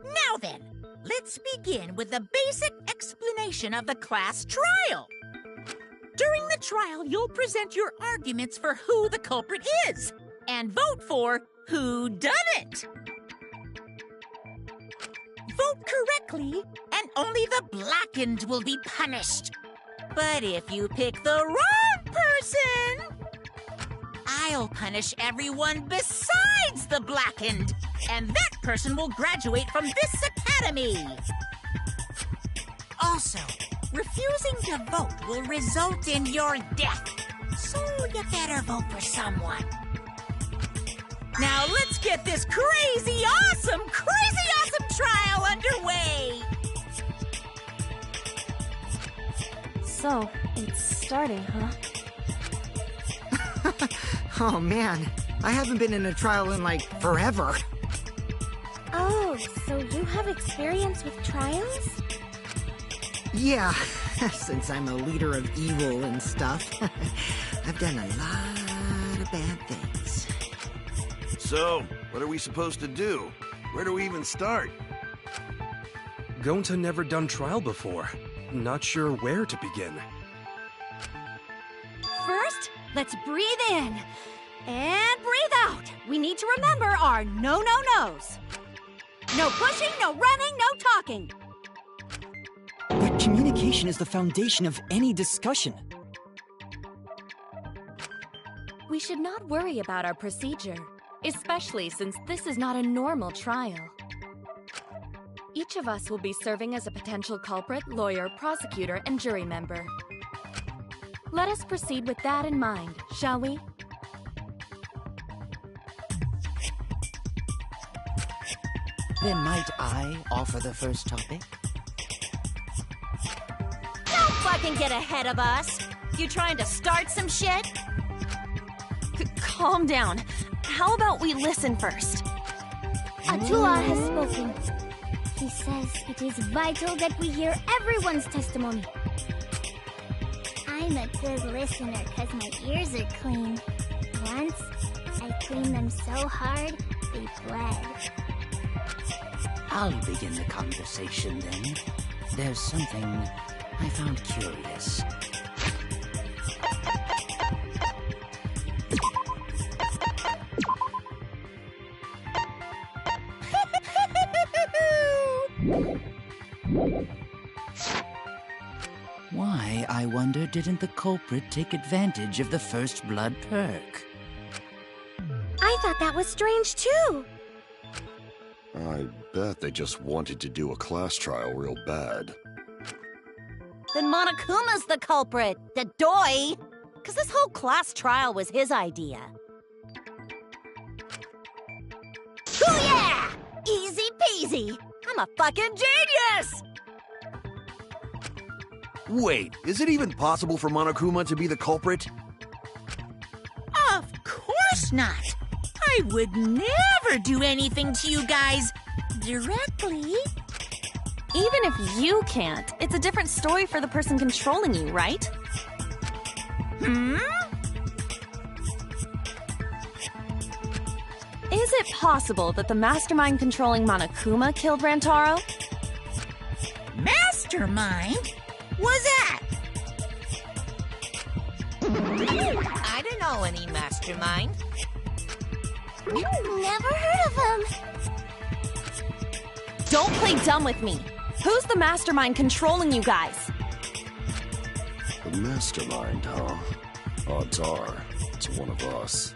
Now then, let's begin with the basic explanation of the class trial. During the trial, you'll present your arguments for who the culprit is, and vote for who done it. Vote correctly, and only the blackened will be punished. But if you pick the wrong person, I'll punish everyone besides the blackened, and that person will graduate from this academy. Also, refusing to vote will result in your death, so you better vote for someone. Now let's get this crazy awesome trial underway! So, it's starting, huh? Oh man, I haven't been in a trial in like forever. Oh, so you have experience with trials? Yeah, since I'm a leader of evil and stuff, I've done a lot of bad things. So, what are we supposed to do? Where do we even start? Gonta never done trial before. Not sure where to begin. First, let's breathe in. And breathe out. We need to remember our no-no-nos. No pushing, no running, no talking. But communication is the foundation of any discussion. We should not worry about our procedure, especially since this is not a normal trial. Each of us will be serving as a potential culprit, lawyer, prosecutor, and jury member. Let us proceed with that in mind, shall we? Then might I offer the first topic? Don't fucking get ahead of us! You trying to start some shit? Calm down. How about we listen first? Atua has spoken. He says it is vital that we hear everyone's testimony. I'm a good listener because my ears are clean. Once, I cleaned them so hard, they bled. I'll begin the conversation then. There's something I found curious. I wonder, didn't the culprit take advantage of the first blood perk? I thought that was strange too. I bet they just wanted to do a class trial real bad. Then Monokuma's the culprit, the doy! Because this whole class trial was his idea. Hoo yeah! Easy peasy! I'm a fucking genius! Wait, is it even possible for Monokuma to be the culprit? Of course not. I would never do anything to you guys directly. Even if you can't, it's a different story for the person controlling you, right? Hmm? Is it possible that the mastermind controlling Monokuma killed Rantaro? Mastermind? Was that? I don't know any mastermind. Never heard of him. Don't play dumb with me. Who's the mastermind controlling you guys? The mastermind, huh? Odds are, it's one of us.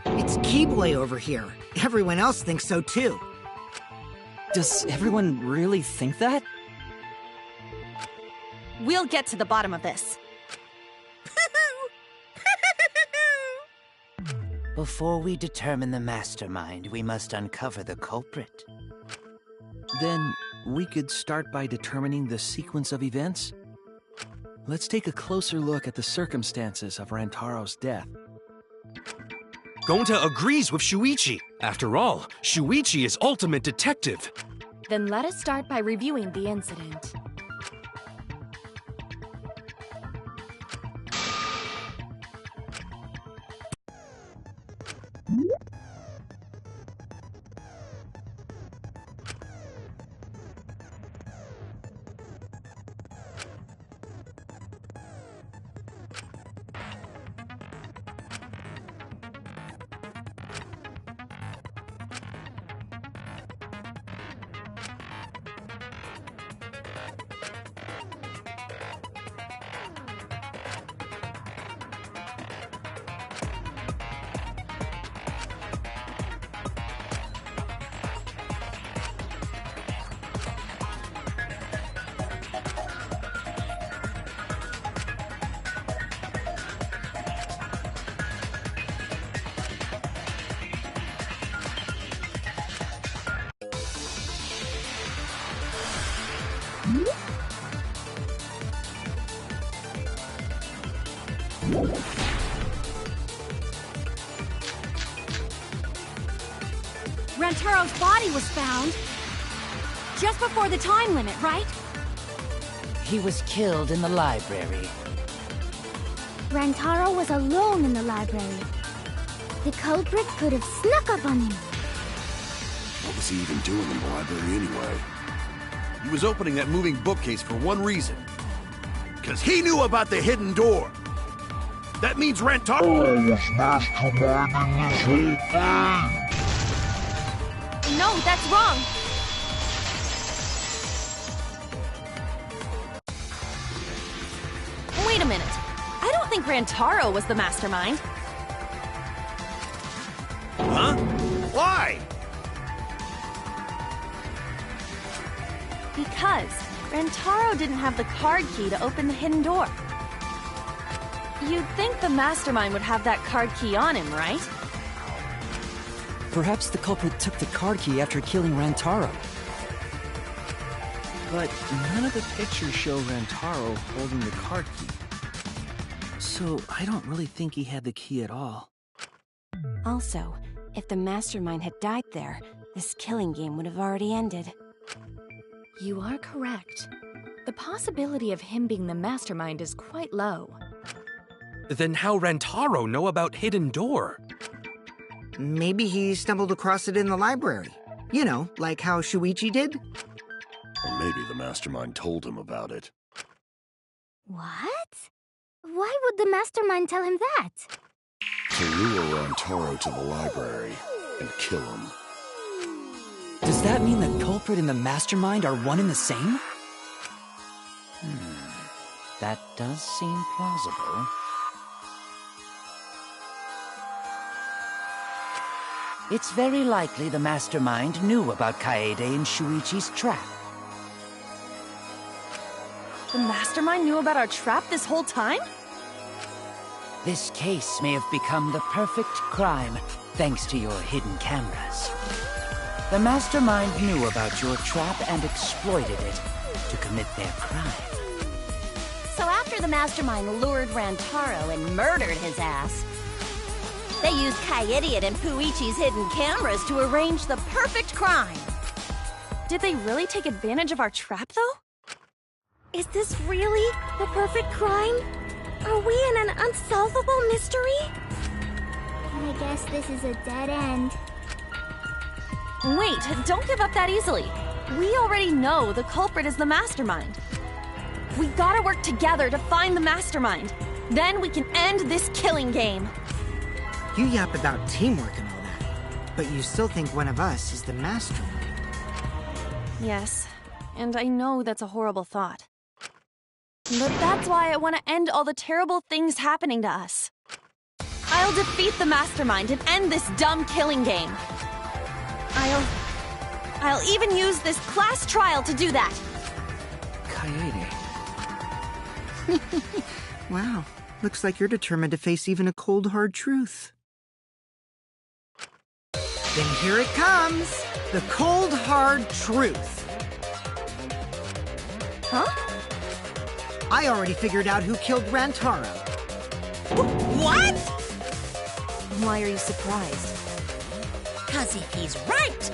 It's Keyboy over here. Everyone else thinks so too. Does everyone really think that? We'll get to the bottom of this. Before we determine the mastermind, we must uncover the culprit. Then we could start by determining the sequence of events. Let's take a closer look at the circumstances of Rantaro's death. Gonta agrees with Shuichi. After all, Shuichi is ultimate detective. Then let us start by reviewing the incident. Rantaro's body was found just before the time limit, right? He was killed in the library. Rantaro was alone in the library. The culprit could have snuck up on him. What was he even doing in the library anyway? He was opening that moving bookcase for one reason. Because he knew about the hidden door. That means Rantaro was masterminding this whole thing. No, that's wrong. Wait a minute. I don't think Rantaro was the mastermind. Huh? Why? Because Rantaro didn't have the card key to open the hidden door. You'd think the mastermind would have that card key on him, right? Perhaps the culprit took the card key after killing Rantaro. But none of the pictures show Rantaro holding the card key. So I don't really think he had the key at all. Also, if the mastermind had died there, this killing game would have already ended. You are correct. The possibility of him being the mastermind is quite low. Then how Rantaro know about hidden door? Maybe he stumbled across it in the library. You know, like how Shuichi did? Or maybe the mastermind told him about it. What? Why would the mastermind tell him that? To lure Rantaro to the library and kill him. Does that mean the culprit and the mastermind are one and the same? That does seem plausible. It's very likely the mastermind knew about Kaede and Shuichi's trap. The mastermind knew about our trap this whole time? This case may have become the perfect crime thanks to your hidden cameras. The mastermind knew about your trap and exploited it to commit their crime. So after the mastermind lured Rantaro and murdered his ass, they used Kaede and Puichi's hidden cameras to arrange the perfect crime. Did they really take advantage of our trap, though? Is this really the perfect crime? Are we in an unsolvable mystery? I guess this is a dead end. Wait, don't give up that easily. We already know the culprit is the mastermind. We gotta work together to find the mastermind. Then we can end this killing game. You yap about teamwork and all that, but you still think one of us is the mastermind. Yes, and I know that's a horrible thought. But that's why I want to end all the terrible things happening to us. I'll defeat the mastermind and end this dumb killing game. I'll even use this class trial to do that. Kaede. Wow, looks like you're determined to face even a cold, hard truth. Then here it comes, the cold, hard truth. Huh? I already figured out who killed Rantaro. What? Why are you surprised? 'Cause if he's right,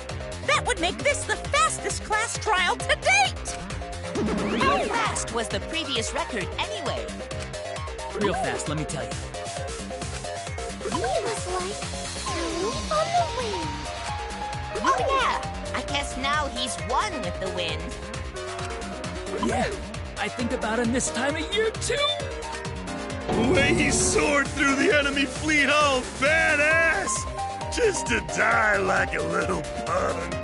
that would make this the fastest class trial to date! How fast was the previous record anyway? Real fast, let me tell you. He was like on the wind. Oh yeah, I guess now he's one with the wind. Yeah, I think about him this time of year too. The way he soared through the enemy fleet, all badass! Just to die like a little punk.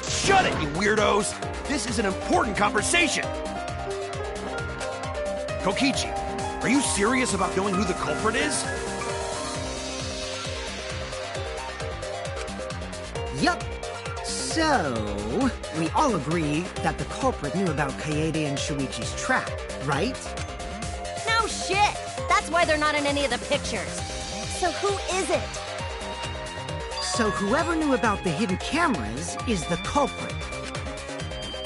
Shut it, you weirdos! This is an important conversation! Kokichi, are you serious about knowing who the culprit is? Yup. So, we all agree that the culprit knew about Kaede and Shuichi's trap, right? No shit! That's why they're not in any of the pictures. So who is it? So whoever knew about the hidden cameras is the culprit.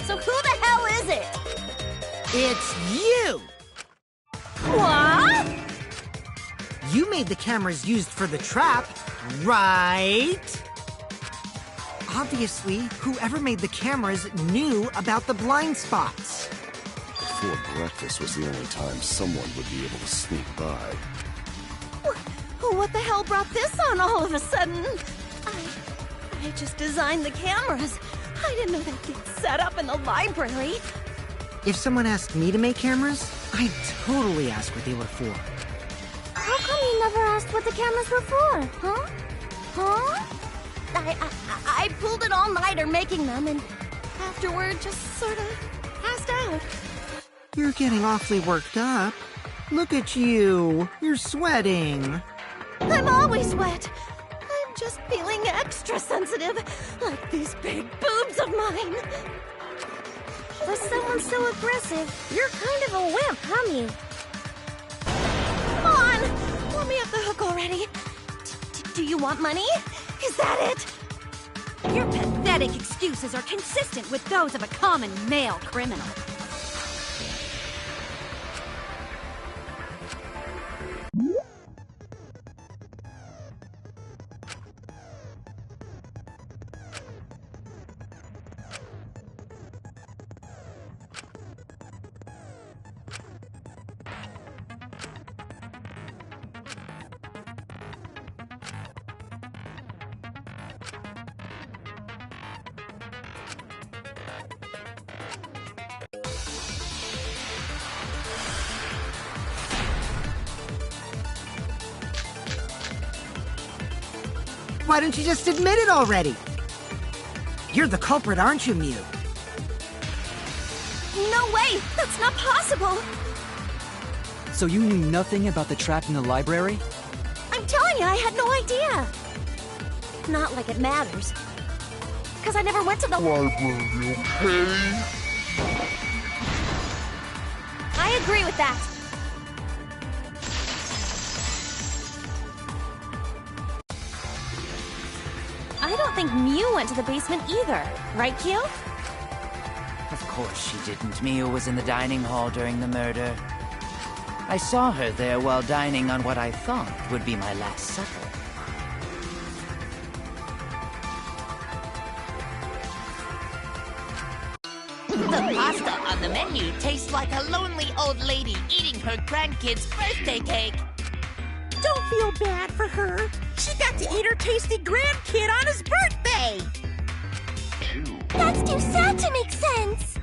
So who the hell is it? It's you! What? You made the cameras used for the trap, right? Obviously, whoever made the cameras knew about the blind spots. Before breakfast was the only time someone would be able to sneak by. What the hell brought this on all of a sudden? I just designed the cameras. I didn't know they'd get set up in the library. If someone asked me to make cameras, I'd totally ask what they were for. How come you never asked what the cameras were for, huh? Huh? I pulled an all-nighter making them, and afterward just sort of passed out. You're getting awfully worked up. Look at you. You're sweating. I'm always wet. I'm just feeling extra sensitive, like these big boobs of mine. For someone so aggressive, you're kind of a wimp, huh, me? Come on! Let me off the hook already. Do you want money? Is that it? Your pathetic excuses are consistent with those of a common male criminal. Why don't you just admit it already? You're the culprit, aren't you, Mew? No way! That's not possible! So you knew nothing about the trap in the library? I'm telling you, I had no idea! Not like it matters. Because I never went to the library, okay? I agree with that. I don't think Mew went to the basement either. Right, Q? Of course she didn't. Mew was in the dining hall during the murder. I saw her there while dining on what I thought would be my last supper. The pasta on the menu tastes like a lonely old lady eating her grandkid's birthday cake. Don't feel bad for her. She got to eat her tasty grandkid on his birthday. That's too sad to make sense.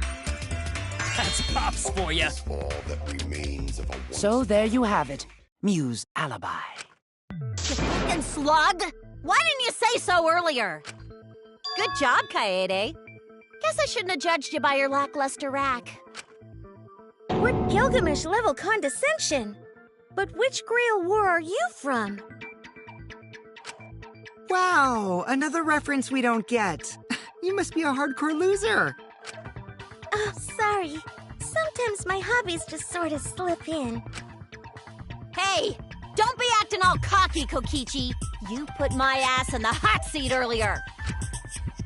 That's Pops for ya. All that remains of a So there you have it. Mew's alibi. You fucking slug! Why didn't you say so earlier? Good job, Kaede. Guess I shouldn't have judged you by your lackluster rack. What Gilgamesh-level condescension? But which Grail War are you from? Wow, another reference we don't get. You must be a hardcore loser. Oh, sorry. Sometimes my hobbies just sort of slip in. Hey! Don't be acting all cocky, Kokichi! You put my ass in the hot seat earlier!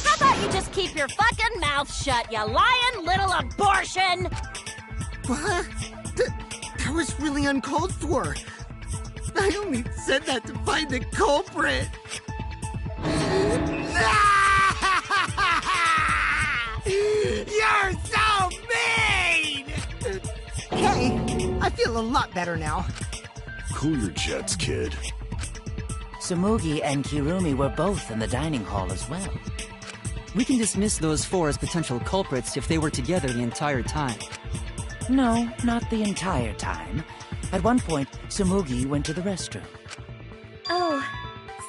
How about you just keep your fucking mouth shut, you lying little abortion! What? That was really uncalled for. I only said that to find the culprit. You're so mean! Hey, I feel a lot better now. Cool your jets, kid. Tsumugi and Kirumi were both in the dining hall as well. We can dismiss those four as potential culprits if they were together the entire time. No, not the entire time. At one point, Tsumugi went to the restroom. Oh,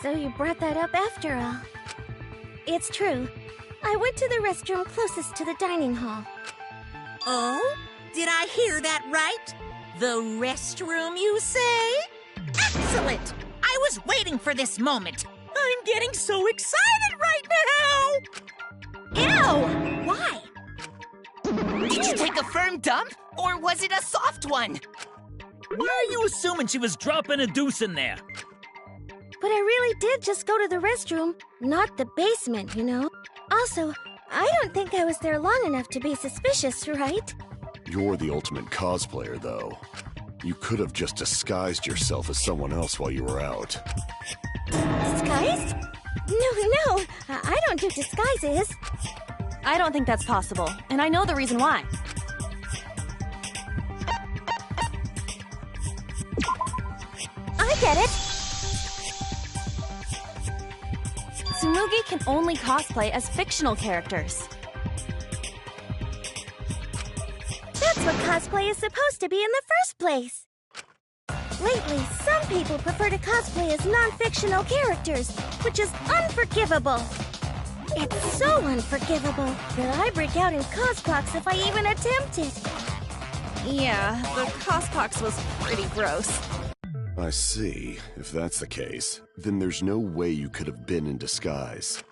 so you brought that up after all. It's true. I went to the restroom closest to the dining hall. Oh? Did I hear that right? The restroom, you say? Excellent! I was waiting for this moment. I'm getting so excited right now! Ew! Why? Did you take a firm dump, or was it a soft one? Why are you assuming she was dropping a deuce in there? But I really did just go to the restroom, not the basement, you know? Also, I don't think I was there long enough to be suspicious, right? You're the ultimate cosplayer, though. You could have just disguised yourself as someone else while you were out. Disguised? No, I don't do disguises. I don't think that's possible, and I know the reason why. I get it. Tsumugi can only cosplay as fictional characters. That's what cosplay is supposed to be in the first place. Lately, some people prefer to cosplay as non-fictional characters, which is unforgivable. It's so unforgivable that I break out in cospox if I even attempt it. Yeah, the cospox was pretty gross. I see. If that's the case, then there's no way you could have been in disguise.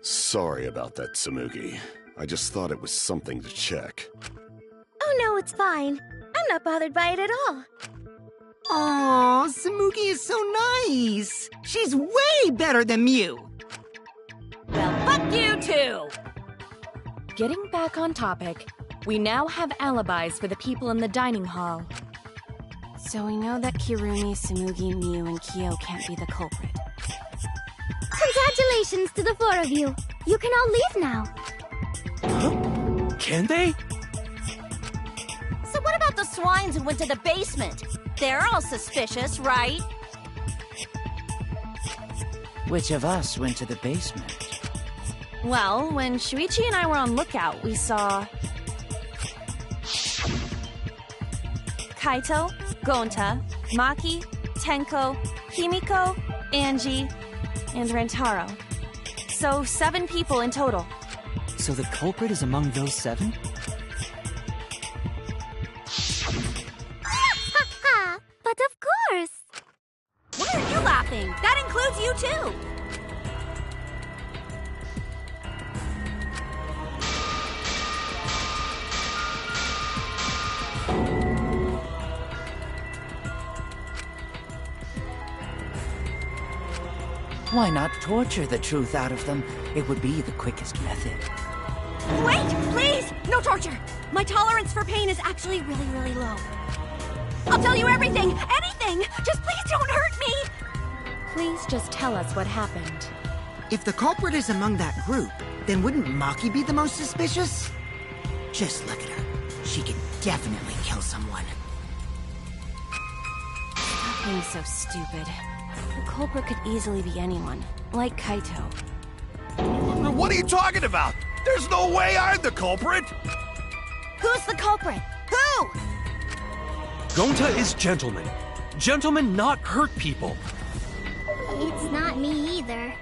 Sorry about that, Tsumugi. I just thought it was something to check. Oh no, it's fine. I'm not bothered by it at all. Aw, Tsumugi is so nice. She's way better than Mew. Well, fuck you too! Getting back on topic, we now have alibis for the people in the dining hall. So we know that Kirumi, Tsumugi, Mew, and Kyo can't be the culprit. Congratulations to the four of you. You can all leave now. Can they? So what about the swines who went to the basement? They're all suspicious, right? Which of us went to the basement? Well, when Shuichi and I were on lookout, we saw Kaito, Gonta, Maki, Tenko, Himiko, Angie, and Rantaro. So 7 people in total. So the culprit is among those 7? everything. That includes you too. Why not torture the truth out of them? It would be the quickest method. Wait, please! No torture! My tolerance for pain is actually really, really low. I'll tell you everything! Anything! Just please don't hurt me! Please just tell us what happened. If the culprit is among that group, then wouldn't Maki be the most suspicious? Just look at her. She could definitely kill someone. Stop being so stupid. The culprit could easily be anyone, like Kaito. What are you talking about? There's no way I'm the culprit! Who's the culprit? Who? Gonta is gentleman. Gentlemen not hurt people. It's not me either.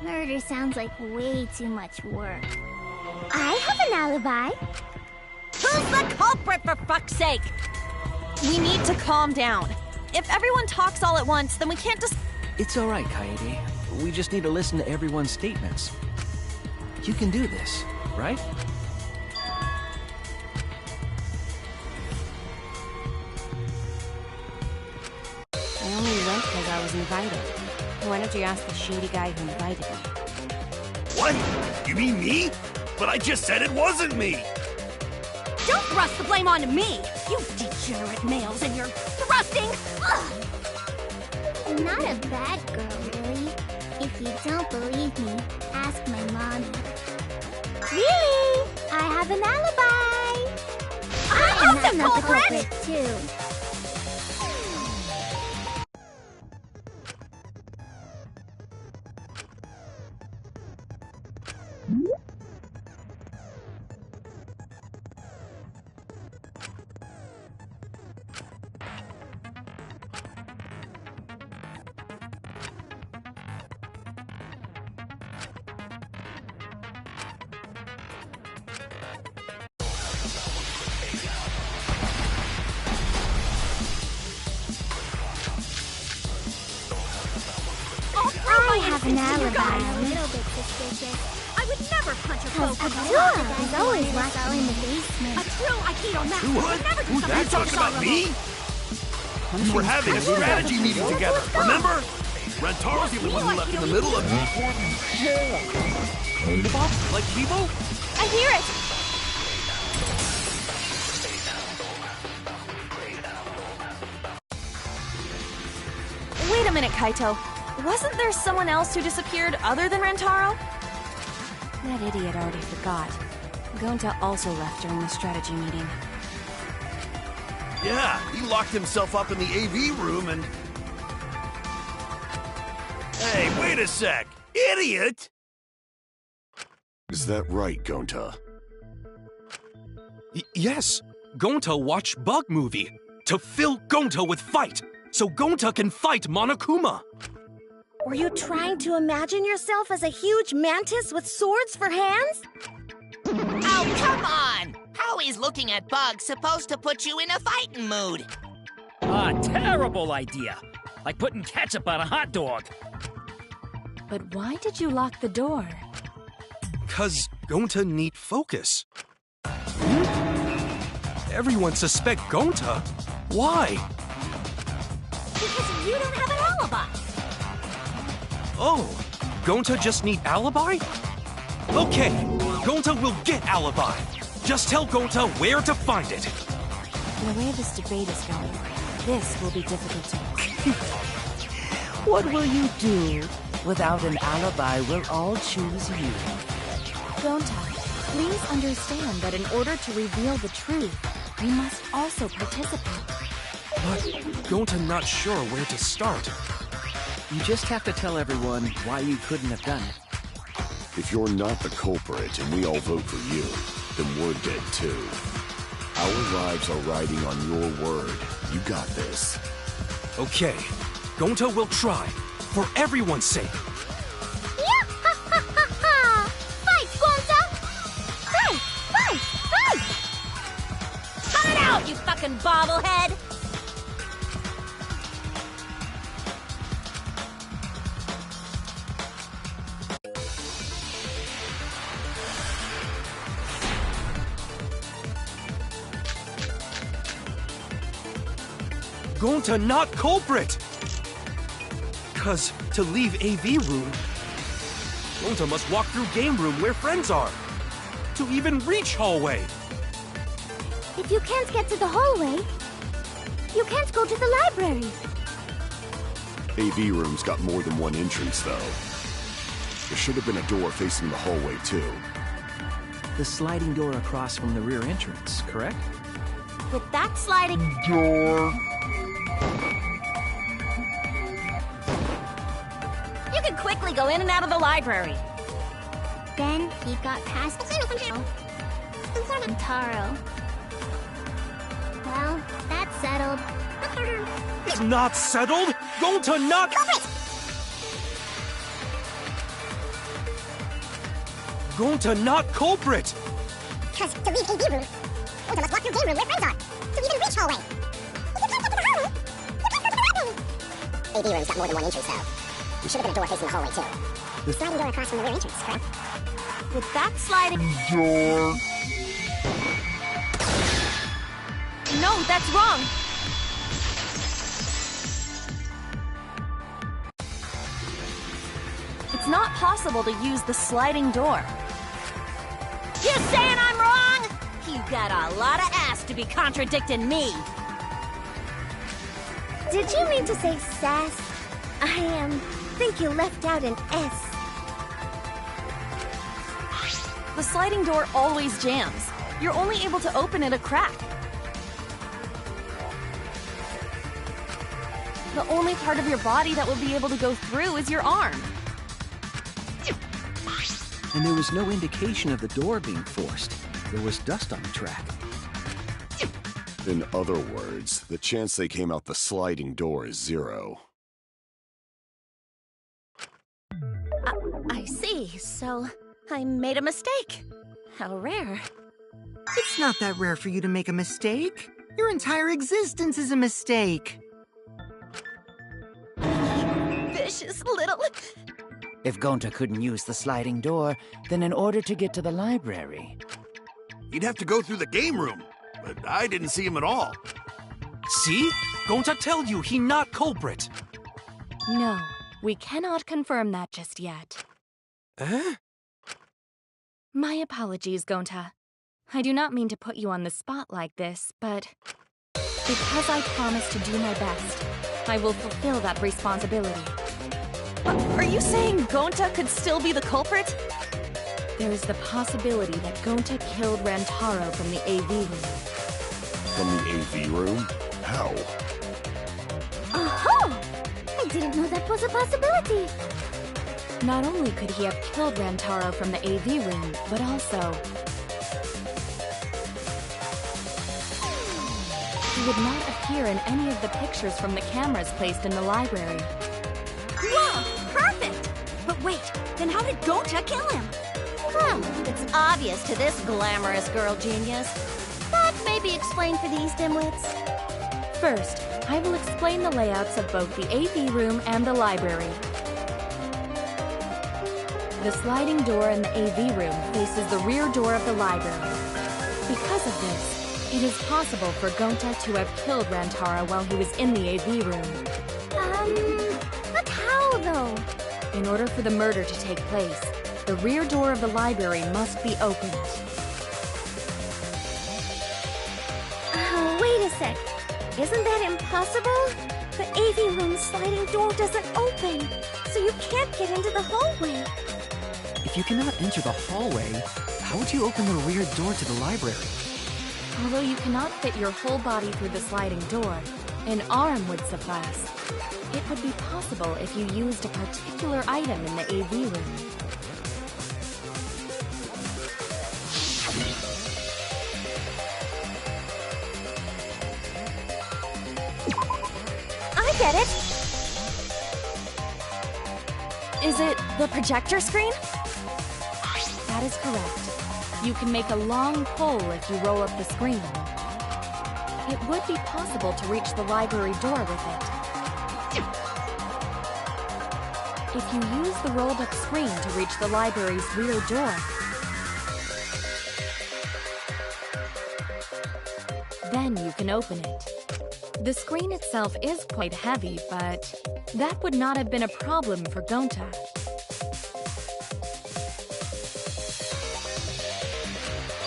Murder sounds like way too much work. I have an alibi. Who's the culprit, for fuck's sake? We need to calm down. If everyone talks all at once, then we can't just... It's all right, Kaede. We just need to listen to everyone's statements. You can do this, right? I only went because I was invited. Why don't you ask the shady guy who invited me? What? You mean me? But I just said it wasn't me! Don't thrust the blame onto me! You degenerate males and your thrusting! Ugh. I'm not a bad girl, really. If you don't believe me, ask my mommy. Really? I have an alibi! I'm not the culprit, too. I have an alibi. A little bit suspicious. I would never punch a foe for Akua is always locked out in the basement. A true Aikido master would never do Who's something that so talking about me? We're having a strategy meeting together, remember? Rentaro's the only one who left in the middle of... Like Kibo? I hear it! Wait a minute, Kaito. Wasn't there someone else who disappeared other than Rentaro? That idiot already forgot. Gonta also left during the strategy meeting. Yeah, he locked himself up in the AV room and... Hey, wait a sec! Idiot! Is that right, Gonta? Yes. Gonta watched Bug Movie to fill Gonta with fight, so Gonta can fight Monokuma. Were you trying to imagine yourself as a huge mantis with swords for hands? Oh, come on! How is looking at bugs supposed to put you in a fighting mood? Terrible idea. Like putting ketchup on a hot dog. But why did you lock the door? 'Cause Gonta need focus. Everyone suspect Gonta? Why? Because you don't have an alibi. Oh, Gonta just need alibi? Okay, Gonta will get alibi. Just tell Gonta where to find it. The way this debate is going, this will be difficult to What will you do? Without an alibi, we'll all choose you. Gonta, please understand that in order to reveal the truth, we must also participate. But Gonta not sure where to start. You just have to tell everyone why you couldn't have done it. If you're not the culprit and we all vote for you, then we're dead too. Our lives are riding on your word. You got this. Okay, Gonta will try, for everyone's sake. Fight, Gonta! Fight! Fight! Fight! Cut it out, you fucking bobblehead! Gonta not culprit! Cause to leave AV room, Gonta must walk through game room where friends are. To even reach hallway. If you can't get to the hallway, you can't go to the library. AV room's got more than one entrance, though. There should have been a door facing the hallway, too. The sliding door across from the rear entrance, correct? With that sliding door... You can quickly go in and out of the library. Then he got past Taro. Well, that's settled. It's not settled! Gonta not... Gonta not culprit! Because to leave AV room, Gonta must walk through game room where friends are. To even reach hallway. If you can't get to the hallway, you can't go to the library. AV room's got more than one entrance, though. There should have been a door facing the hallway, too. The sliding door across from the rear entrance, correct? With that sliding door... No, that's wrong! It's not possible to use the sliding door. You saying I'm wrong? You got a lot of ass to be contradicting me. Did you mean to say sass? I think you left out an S. The sliding door always jams. You're only able to open it a crack. The only part of your body that would be able to go through is your arm. And there was no indication of the door being forced. There was dust on the track. In other words, the chance they came out the sliding door is 0. I see. So, I made a mistake. How rare. It's not that rare for you to make a mistake. Your entire existence is a mistake. Vicious little... If Gonta couldn't use the sliding door, then in order to get to the library... He'd have to go through the game room, but I didn't see him at all. See? Gonta tell you he not culprit. No, we cannot confirm that just yet. Eh? My apologies, Gonta. I do not mean to put you on the spot like this, but because I promised to do my best, I will fulfill that responsibility. Are you saying Gonta could still be the culprit? There is the possibility that Gonta killed Rantaro from the AV room. From the AV room? How? Oh! I didn't know that was a possibility. Not only could he have killed Rantaro from the AV room, but also... he would not appear in any of the pictures from the cameras placed in the library. Whoa! Perfect! But wait, then how did Gonta kill him? Well, it's obvious to this glamorous girl genius. That may be explained for these dimwits. First, I will explain the layouts of both the AV room and the library. The sliding door in the AV room faces the rear door of the library. Because of this, it is possible for Gonta to have killed Rantaro while he was in the AV room. But how, though? In order for the murder to take place, the rear door of the library must be opened. Wait a sec. Isn't that impossible? The AV room's sliding door doesn't open, so you can't get into the hallway. If you cannot enter the hallway, how would you open the rear door to the library? Although you cannot fit your whole body through the sliding door, an arm would suffice. It would be possible if you used a particular item in the AV room. I get it! Is it the projector screen? That is correct. You can make a long pole if you roll up the screen. It would be possible to reach the library door with it. If you use the rolled-up screen to reach the library's rear door, then you can open it. The screen itself is quite heavy, but that would not have been a problem for Gonta.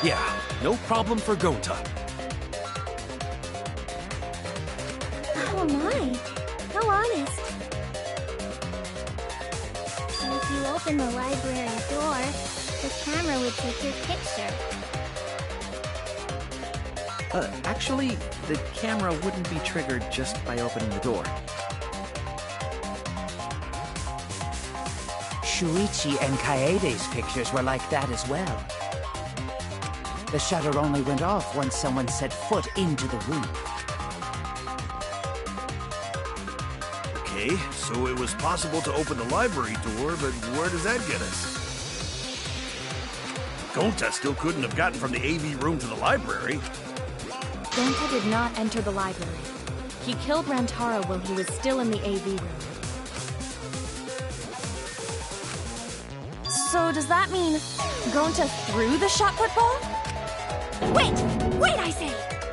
Yeah, no problem for Gonta. Oh my, how honest. So if you open the library door, the camera would take your picture. Actually, the camera wouldn't be triggered just by opening the door. Shuichi and Kaede's pictures were like that as well. The shutter only went off once someone set foot into the room. Okay, so it was possible to open the library door, but where does that get us? Gonta still couldn't have gotten from the AV room to the library. Gonta did not enter the library. He killed Rantaro while he was still in the AV room. So does that mean Gonta threw the shot put ball? Wait! Wait, I say!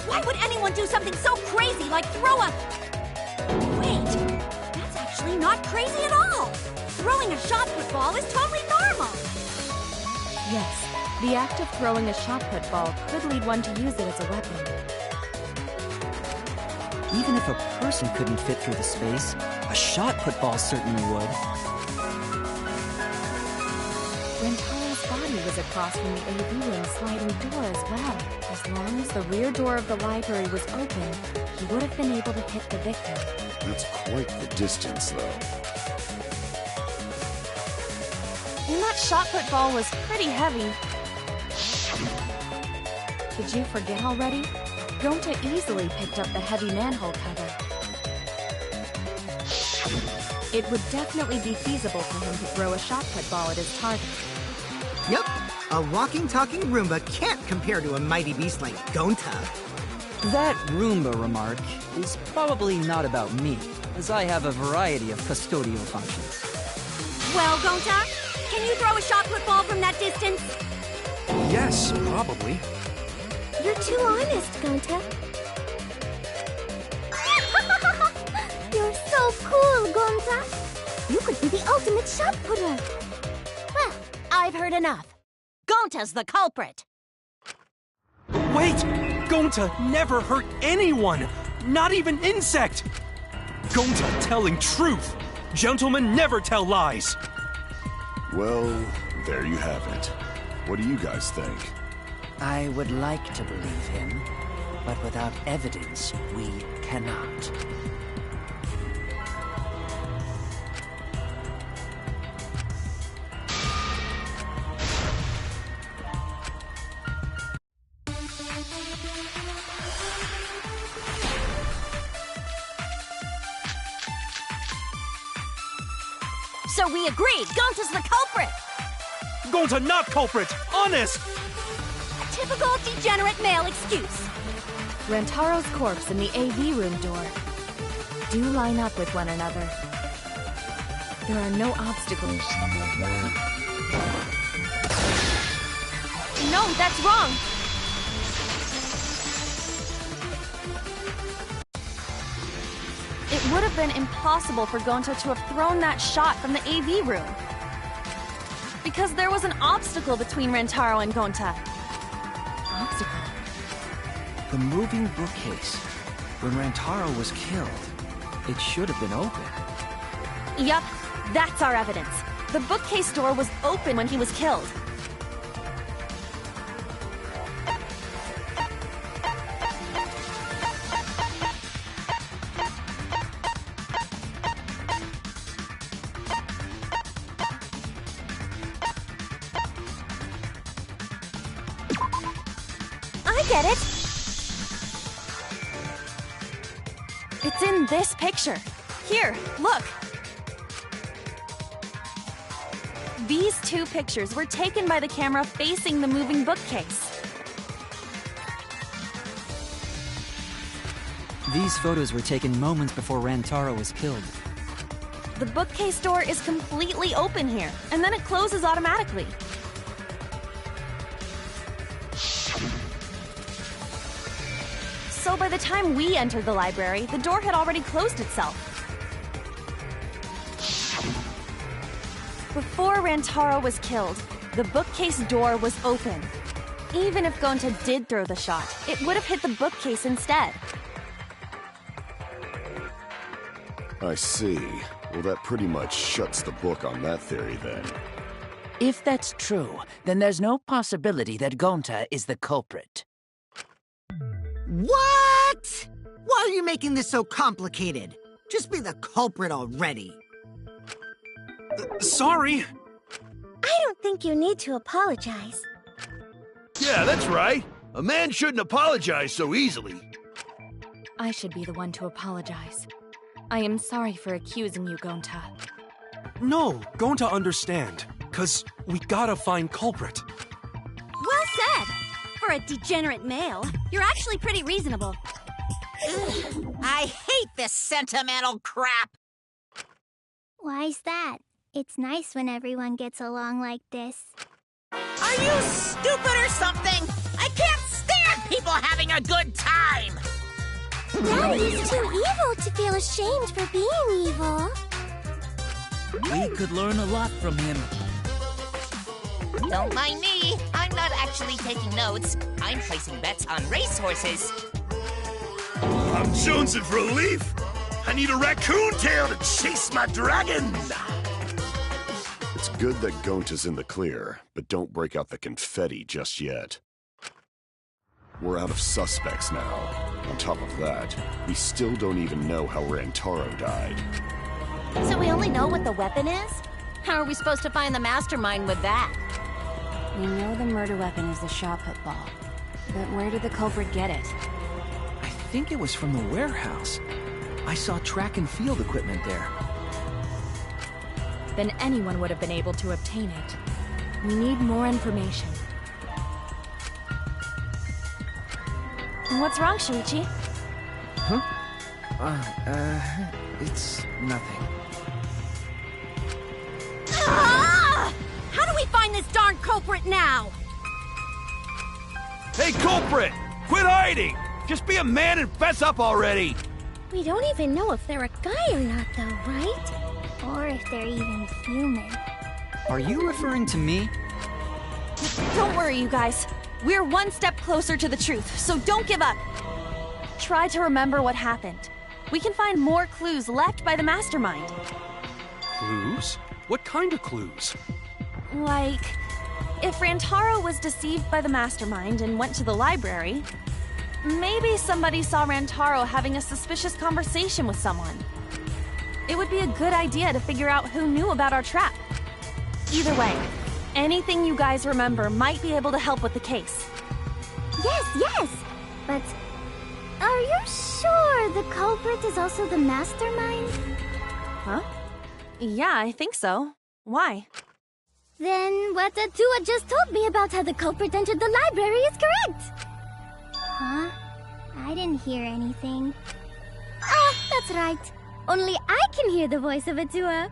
Why would anyone do something so crazy like throw a... Wait! That's actually not crazy at all! Throwing a shot put ball is totally normal! Yes, the act of throwing a shot put ball could lead one to use it as a weapon. Even if a person couldn't fit through the space, a shot put ball certainly would. Rentaro's body was across from the AV room sliding door as well. As long as the rear door of the library was open, he would have been able to hit the victim. That's quite the distance, though. And that shot put ball was pretty heavy. Did you forget already? Gonta easily picked up the heavy manhole cover. It would definitely be feasible for him to throw a shot put ball at his target. Yep, a walking, talking Roomba can't compare to a mighty beast like Gonta. That Roomba remark is probably not about me, as I have a variety of custodial functions. Well, Gonta, can you throw a shot put ball from that distance? Yes, probably. You're too honest, Gonta. You're so cool, Gonta. You could be the ultimate shot putter. Well, I've heard enough. Gonta's the culprit. Wait! Gonta never hurt anyone! Not even insect! Gonta telling truth! Gentlemen never tell lies! Well, there you have it. What do you guys think? I would like to believe him, but without evidence, we cannot. So we agree, Gonta's the culprit! Gonta not culprit! Honest! A typical degenerate male excuse. Rantaro's corpse and the AV room door do line up with one another. There are no obstacles. No, that's wrong! It would have been impossible for Gonta to have thrown that shot from the AV room. Because there was an obstacle between Rantaro and Gonta. Obstacle? The moving bookcase. When Rantaro was killed, it should have been open. Yup, that's our evidence. The bookcase door was open when he was killed. Get it? It's in this picture. Here, look. These two pictures were taken by the camera facing the moving bookcase. These photos were taken moments before Rantaro was killed. The bookcase door is completely open here, and then it closes automatically. So So by the time we entered the library, the door had already closed itself. Before Rantaro was killed, the bookcase door was open. Even if Gonta did throw the shot, it would have hit the bookcase instead. I see. Well, that pretty much shuts the book on that theory, then. If that's true, then there's no possibility that Gonta is the culprit. What? Why are you making this so complicated? Just be the culprit already. Sorry. I don't think you need to apologize. Yeah, that's right. A man shouldn't apologize so easily. I should be the one to apologize. I am sorry for accusing you, Gonta. No, Gonta understand. 'Cause we gotta find culprit. Well said! For a degenerate male, you're actually pretty reasonable. Ugh, I hate this sentimental crap! Why's that? It's nice when everyone gets along like this. Are you stupid or something? I can't stand people having a good time! Daddy's too evil to feel ashamed for being evil. We could learn a lot from him. Don't mind me. I'm not actually taking notes. I'm placing bets on racehorses. I'm jonesing for a leaf. I need a raccoon tail to chase my dragon. It's good that Gonta's in the clear, but don't break out the confetti just yet. We're out of suspects now. On top of that, we still don't even know how Rantaro died. So we only know what the weapon is? How are we supposed to find the mastermind with that? We know the murder weapon is the shot put ball. But where did the culprit get it? I think it was from the warehouse. I saw track and field equipment there. Then anyone would have been able to obtain it. We need more information. What's wrong, Shuichi? Huh? It's nothing. Ah! How do we find this darn culprit now? Hey, culprit! Quit hiding! Just be a man and fess up already! We don't even know if they're a guy or not, though, right? Or if they're even human. Are you referring to me? Don't worry, you guys. We're one step closer to the truth, so don't give up. Try to remember what happened. We can find more clues left by the mastermind. Clues? What kind of clues? Like, if Rantaro was deceived by the mastermind and went to the library, maybe somebody saw Rantaro having a suspicious conversation with someone. It would be a good idea to figure out who knew about our trap. Either way, anything you guys remember might be able to help with the case. Yes! But are you sure the culprit is also the mastermind? Huh? Yeah, I think so. Why? Then what Atua just told me about how the culprit entered the library is correct! Huh? I didn't hear anything. Oh, that's right. Only I can hear the voice of Atua.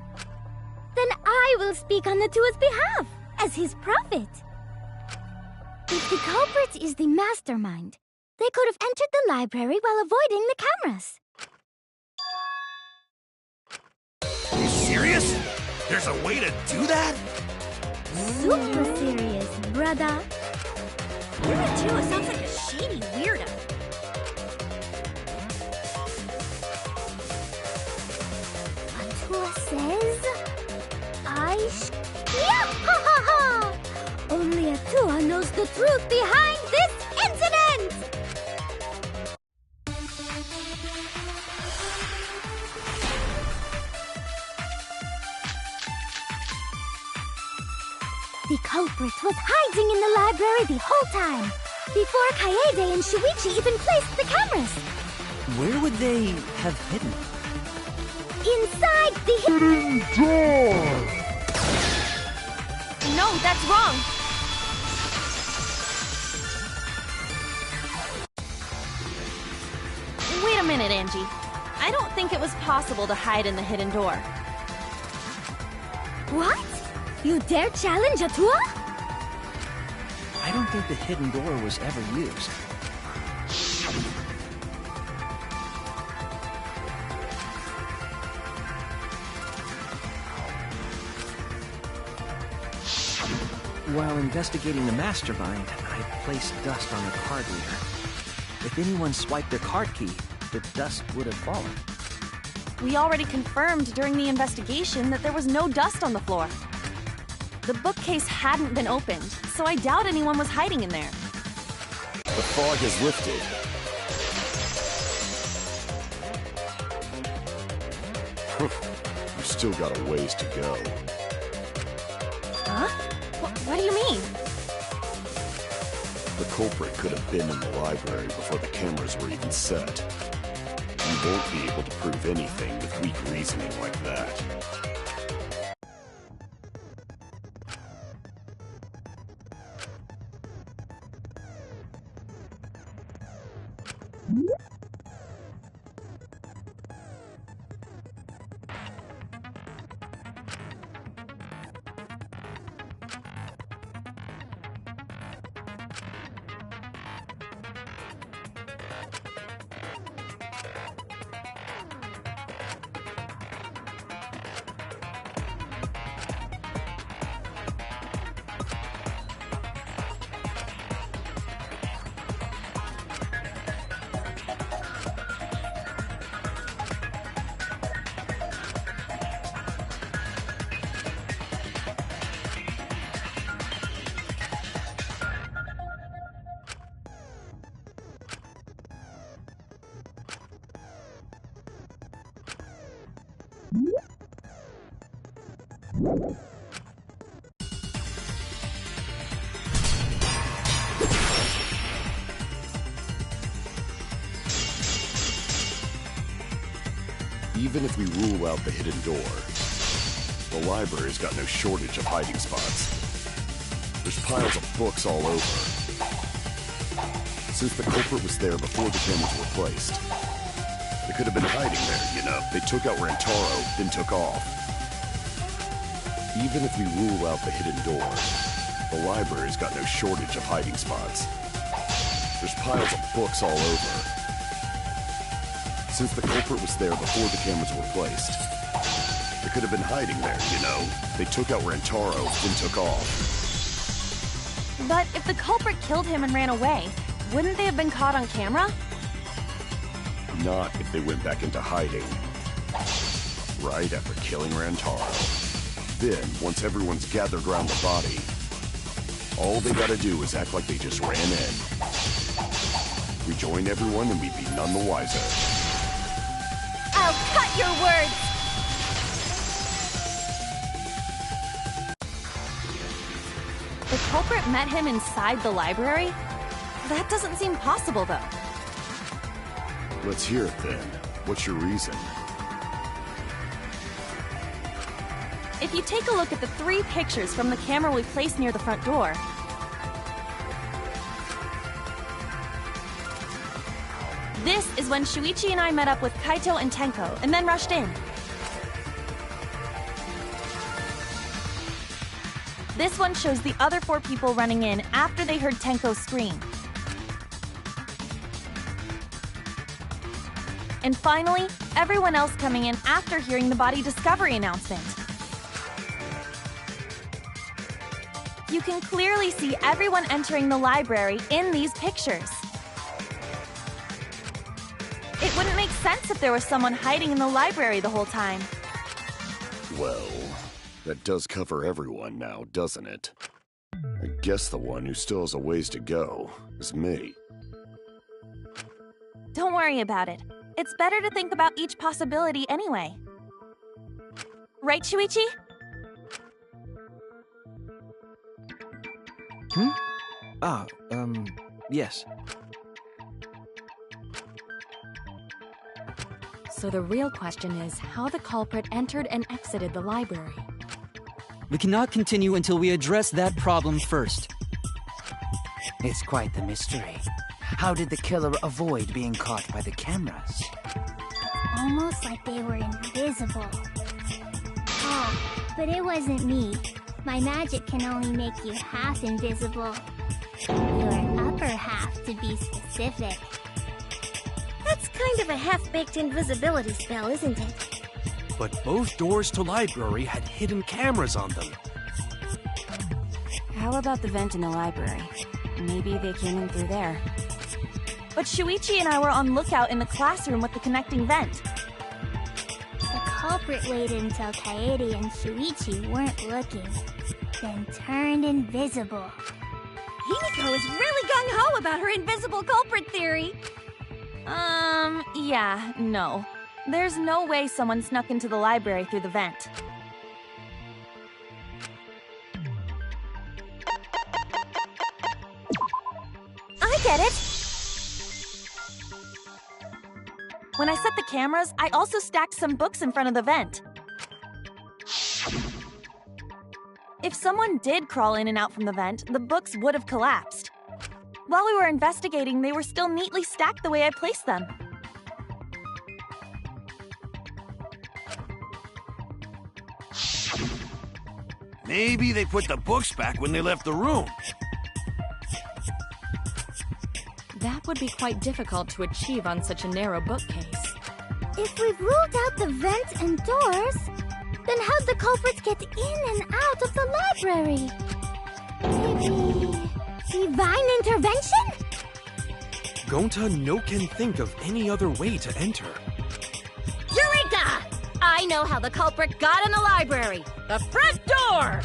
Then I will speak on Atua's behalf, as his prophet. If the culprit is the mastermind, they could have entered the library while avoiding the cameras. Are you serious? There's a way to do that? Super serious, brother. Atua sounds like a shady weirdo. Atua says... Yeah! Ha ha ha! Only Atua knows the truth behind this incident! The culprit was hiding in the library the whole time, before Kaede and Shuichi even placed the cameras. Where would they have hidden? Inside the hidden door! No, that's wrong! Wait a minute, Angie. I don't think it was possible to hide in the hidden door. What? You dare challenge Atua? I don't think the hidden door was ever used. While investigating the mastermind, I placed dust on the card reader. If anyone swiped their card key, the dust would have fallen. We already confirmed during the investigation that there was no dust on the floor. The bookcase hadn't been opened, so I doubt anyone was hiding in there. The fog has lifted. You've still got a ways to go. Huh? What do you mean? The culprit could have been in the library before the cameras were even set. You won't be able to prove anything with weak reasoning like that. Even if we rule out the hidden door, the library's got no shortage of hiding spots. There's piles of books all over. Since the culprit was there before the cameras were placed, they could have been hiding there, you know. They took out Rantaro, then took off. Even if we rule out the hidden door, the library's got no shortage of hiding spots. There's piles of books all over. Since the culprit was there before the cameras were placed, they could have been hiding there, you know. They took out Rantaro, then took off. But if the culprit killed him and ran away, wouldn't they have been caught on camera? Not if they went back into hiding. Right after killing Rantaro. Then, once everyone's gathered around the body, all they gotta do is act like they just ran in. Rejoin everyone and we'd be none the wiser. I'll cut your words! The culprit met him inside the library? That doesn't seem possible, though. Let's hear it then. What's your reason? If you take a look at the 3 pictures from the camera we placed near the front door, this is when Shuichi and I met up with Kaito and Tenko, and then rushed in. This one shows the other 4 people running in after they heard Tenko scream. And finally, everyone else coming in after hearing the body discovery announcement. You can clearly see everyone entering the library in these pictures. It wouldn't make sense if there was someone hiding in the library the whole time. Well, that does cover everyone now, doesn't it? I guess the one who still has a ways to go is me. Don't worry about it. It's better to think about each possibility anyway. Right, Shuichi? Yes. So the real question is how the culprit entered and exited the library. We cannot continue until we address that problem first. It's quite the mystery. How did the killer avoid being caught by the cameras? Almost like they were invisible. Oh, but it wasn't me. My magic can only make you half invisible. Your upper half, to be specific. That's kind of a half-baked invisibility spell, isn't it? But both doors to library had hidden cameras on them. How about the vent in the library? Maybe they came in through there. But Shuichi and I were on lookout in the classroom with the connecting vent. The culprit waited until Kaede and Shuichi weren't looking, then turned invisible. Himiko is really gung-ho about her invisible culprit theory. Yeah, no. There's no way someone snuck into the library through the vent. I get it! When I set the cameras, I also stacked some books in front of the vent. If someone did crawl in and out from the vent, the books would have collapsed. While we were investigating, they were still neatly stacked the way I placed them. Maybe they put the books back when they left the room. That would be quite difficult to achieve on such a narrow bookcase. If we've ruled out the vent and doors, then how'd the culprits get in and out of the library? Maybe divine intervention? Gonta no can think of any other way to enter. Eureka! I know how the culprit got in the library. The front door!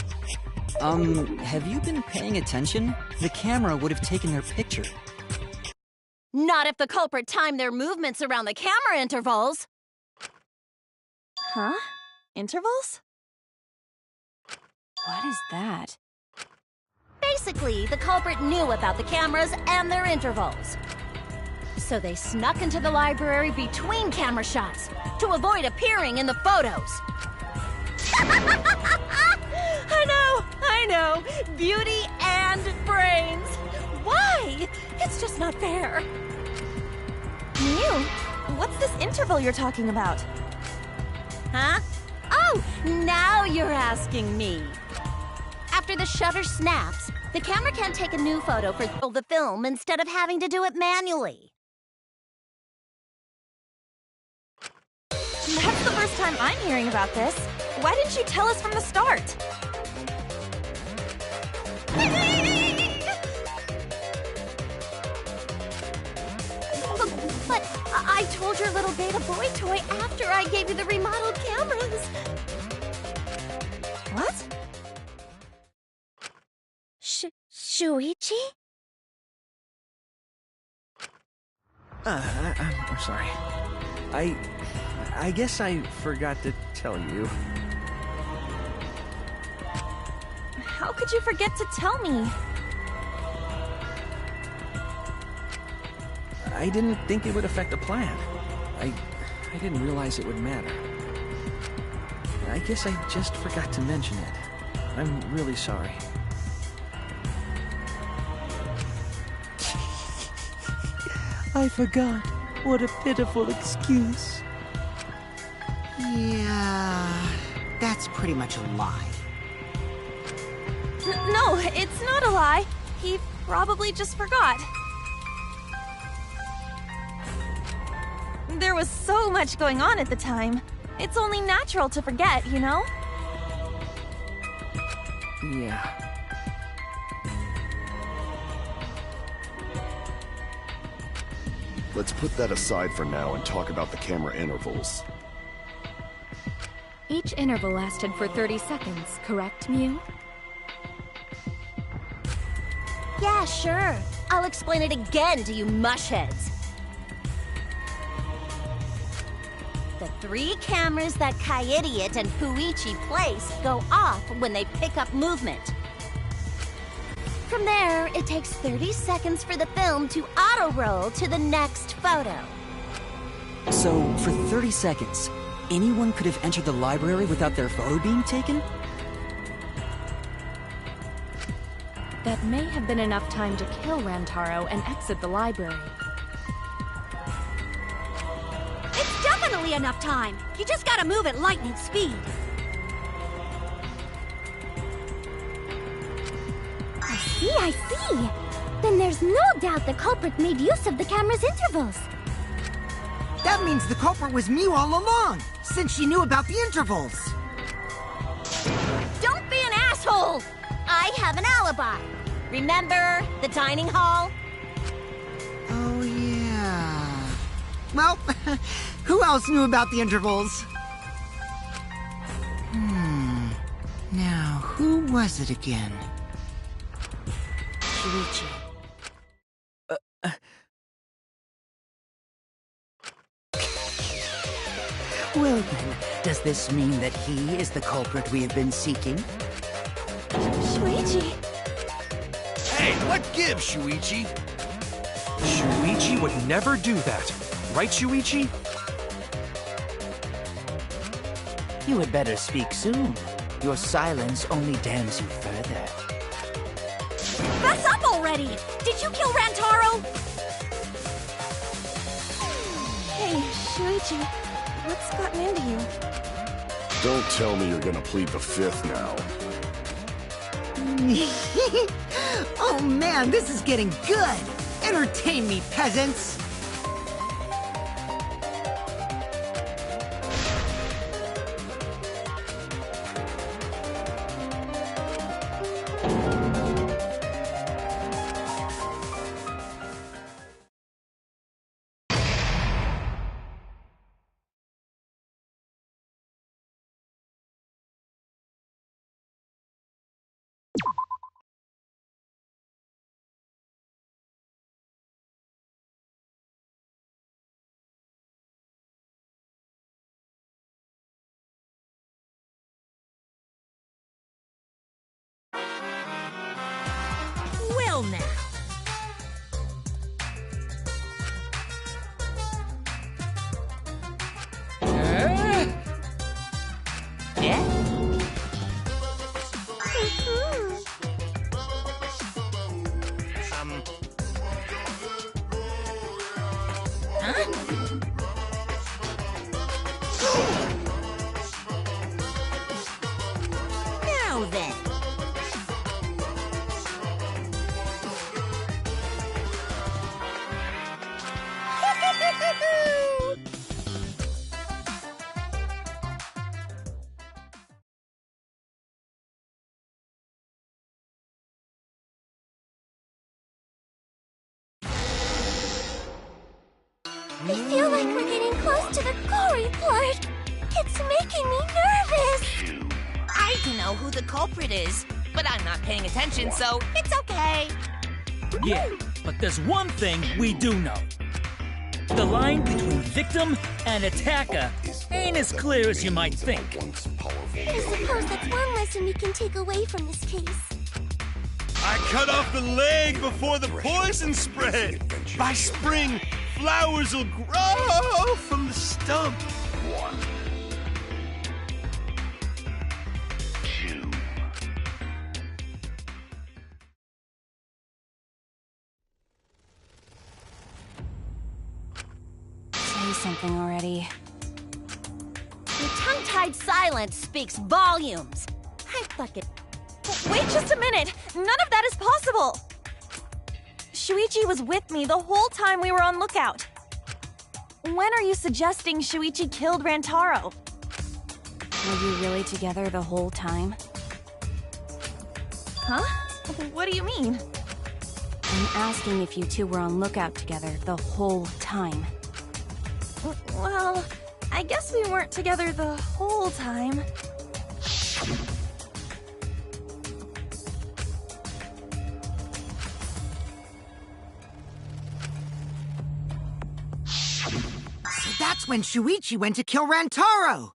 Have you been paying attention? The camera would have taken their picture. Not if the culprit timed their movements around the camera intervals. Huh? Intervals? What is that? Basically, the culprit knew about the cameras and their intervals. So they snuck into the library between camera shots to avoid appearing in the photos. I know! Beauty and brains! Why? It's just not fair. Mew, what's this interval you're talking about? Huh? Oh, now you're asking me. After the shutter snaps, the camera can take a new photo for the film instead of having to do it manually. That's the first time I'm hearing about this. Why didn't you tell us from the start? But I told your little beta boy toy after I gave you the remodeled cameras. What? Shuichi? I'm sorry. I guess I forgot to tell you. How could you forget to tell me? I didn't think it would affect the plan. I didn't realize it would matter. I guess I just forgot to mention it. I'm really sorry. I forgot. What a pitiful excuse. Yeah, that's pretty much a lie. No, it's not a lie. He probably just forgot. There was so much going on at the time. It's only natural to forget, you know? Yeah. Let's put that aside for now and talk about the camera intervals. Each interval lasted for 30 seconds, correct, Mew? Yeah, sure. I'll explain it again to you mushheads. The 3 cameras that Kaede and Puichi place go off when they pick up movement. From there, it takes 30 seconds for the film to auto-roll to the next photo. So, for 30 seconds, anyone could have entered the library without their photo being taken? That may have been enough time to kill Rantaro and exit the library. It's definitely enough time. You just gotta move at lightning speed. I see. Then there's no doubt the culprit made use of the camera's intervals. That means the culprit was Mew all along, since she knew about the intervals. Don't be an asshole! I I have an alibi. Remember the dining hall? Oh, yeah. Well, who else knew about the intervals? Now, who was it again? Shuichi. Well then, does this mean that he is the culprit we have been seeking? Shuichi! Hey, what gives, Shuichi? Shuichi would never do that. Right, Shuichi? You had better speak soon. Your silence only damns you further. Fess up already! Did you kill Rantaro? Hey, Shuichi, what's gotten into you? Don't tell me you're gonna plead the fifth now. Oh man, this is getting good! Entertain me, peasants! Well now. Yeah? Now then. I feel like we're getting close to the gory part. It's making me nervous. I don't know who the culprit is, but I'm not paying attention, so it's okay. Yeah, but there's one thing we do know. The line between victim and attacker ain't as clear as you might think. I suppose that's one lesson we can take away from this case. I cut off the leg before the poison spread. By spring, flowers will grow from the stump. 1, 2. Say something already. Your tongue-tied silence speaks volumes. I fucking... Wait just a minute! None of that is possible! Shuichi was with me the whole time we were on lookout. When are you suggesting Shuichi killed Rantaro? Were you really together the whole time? Huh? What do you mean? I'm asking if you two were on lookout together the whole time. Well, I guess we weren't together the whole time. So that's when Shuichi went to kill Rantaro!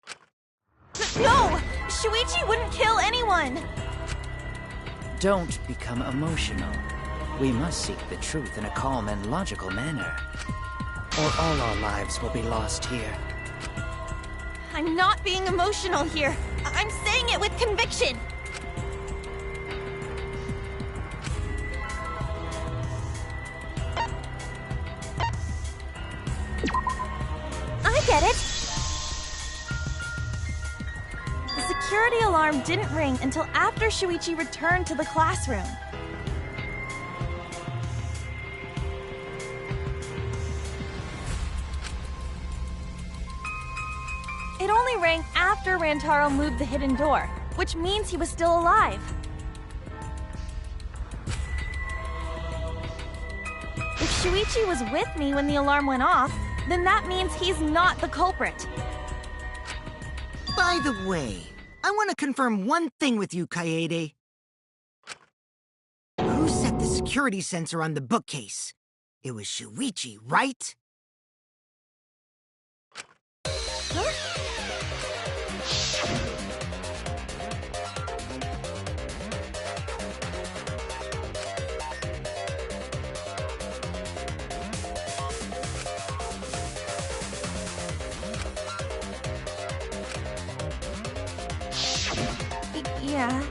No! Shuichi wouldn't kill anyone! Don't become emotional. We must seek the truth in a calm and logical manner, or all our lives will be lost here. I'm not being emotional here. I'm saying it with conviction. I get it. The security alarm didn't ring until after Shuichi returned to the classroom. It only rang after Rantaro moved the hidden door, which means he was still alive. Shuichi was with me when the alarm went off, then that means he's not the culprit. By the way, I want to confirm one thing with you, Kaede. Who set the security sensor on the bookcase? It was Shuichi, right? Huh? Yeah.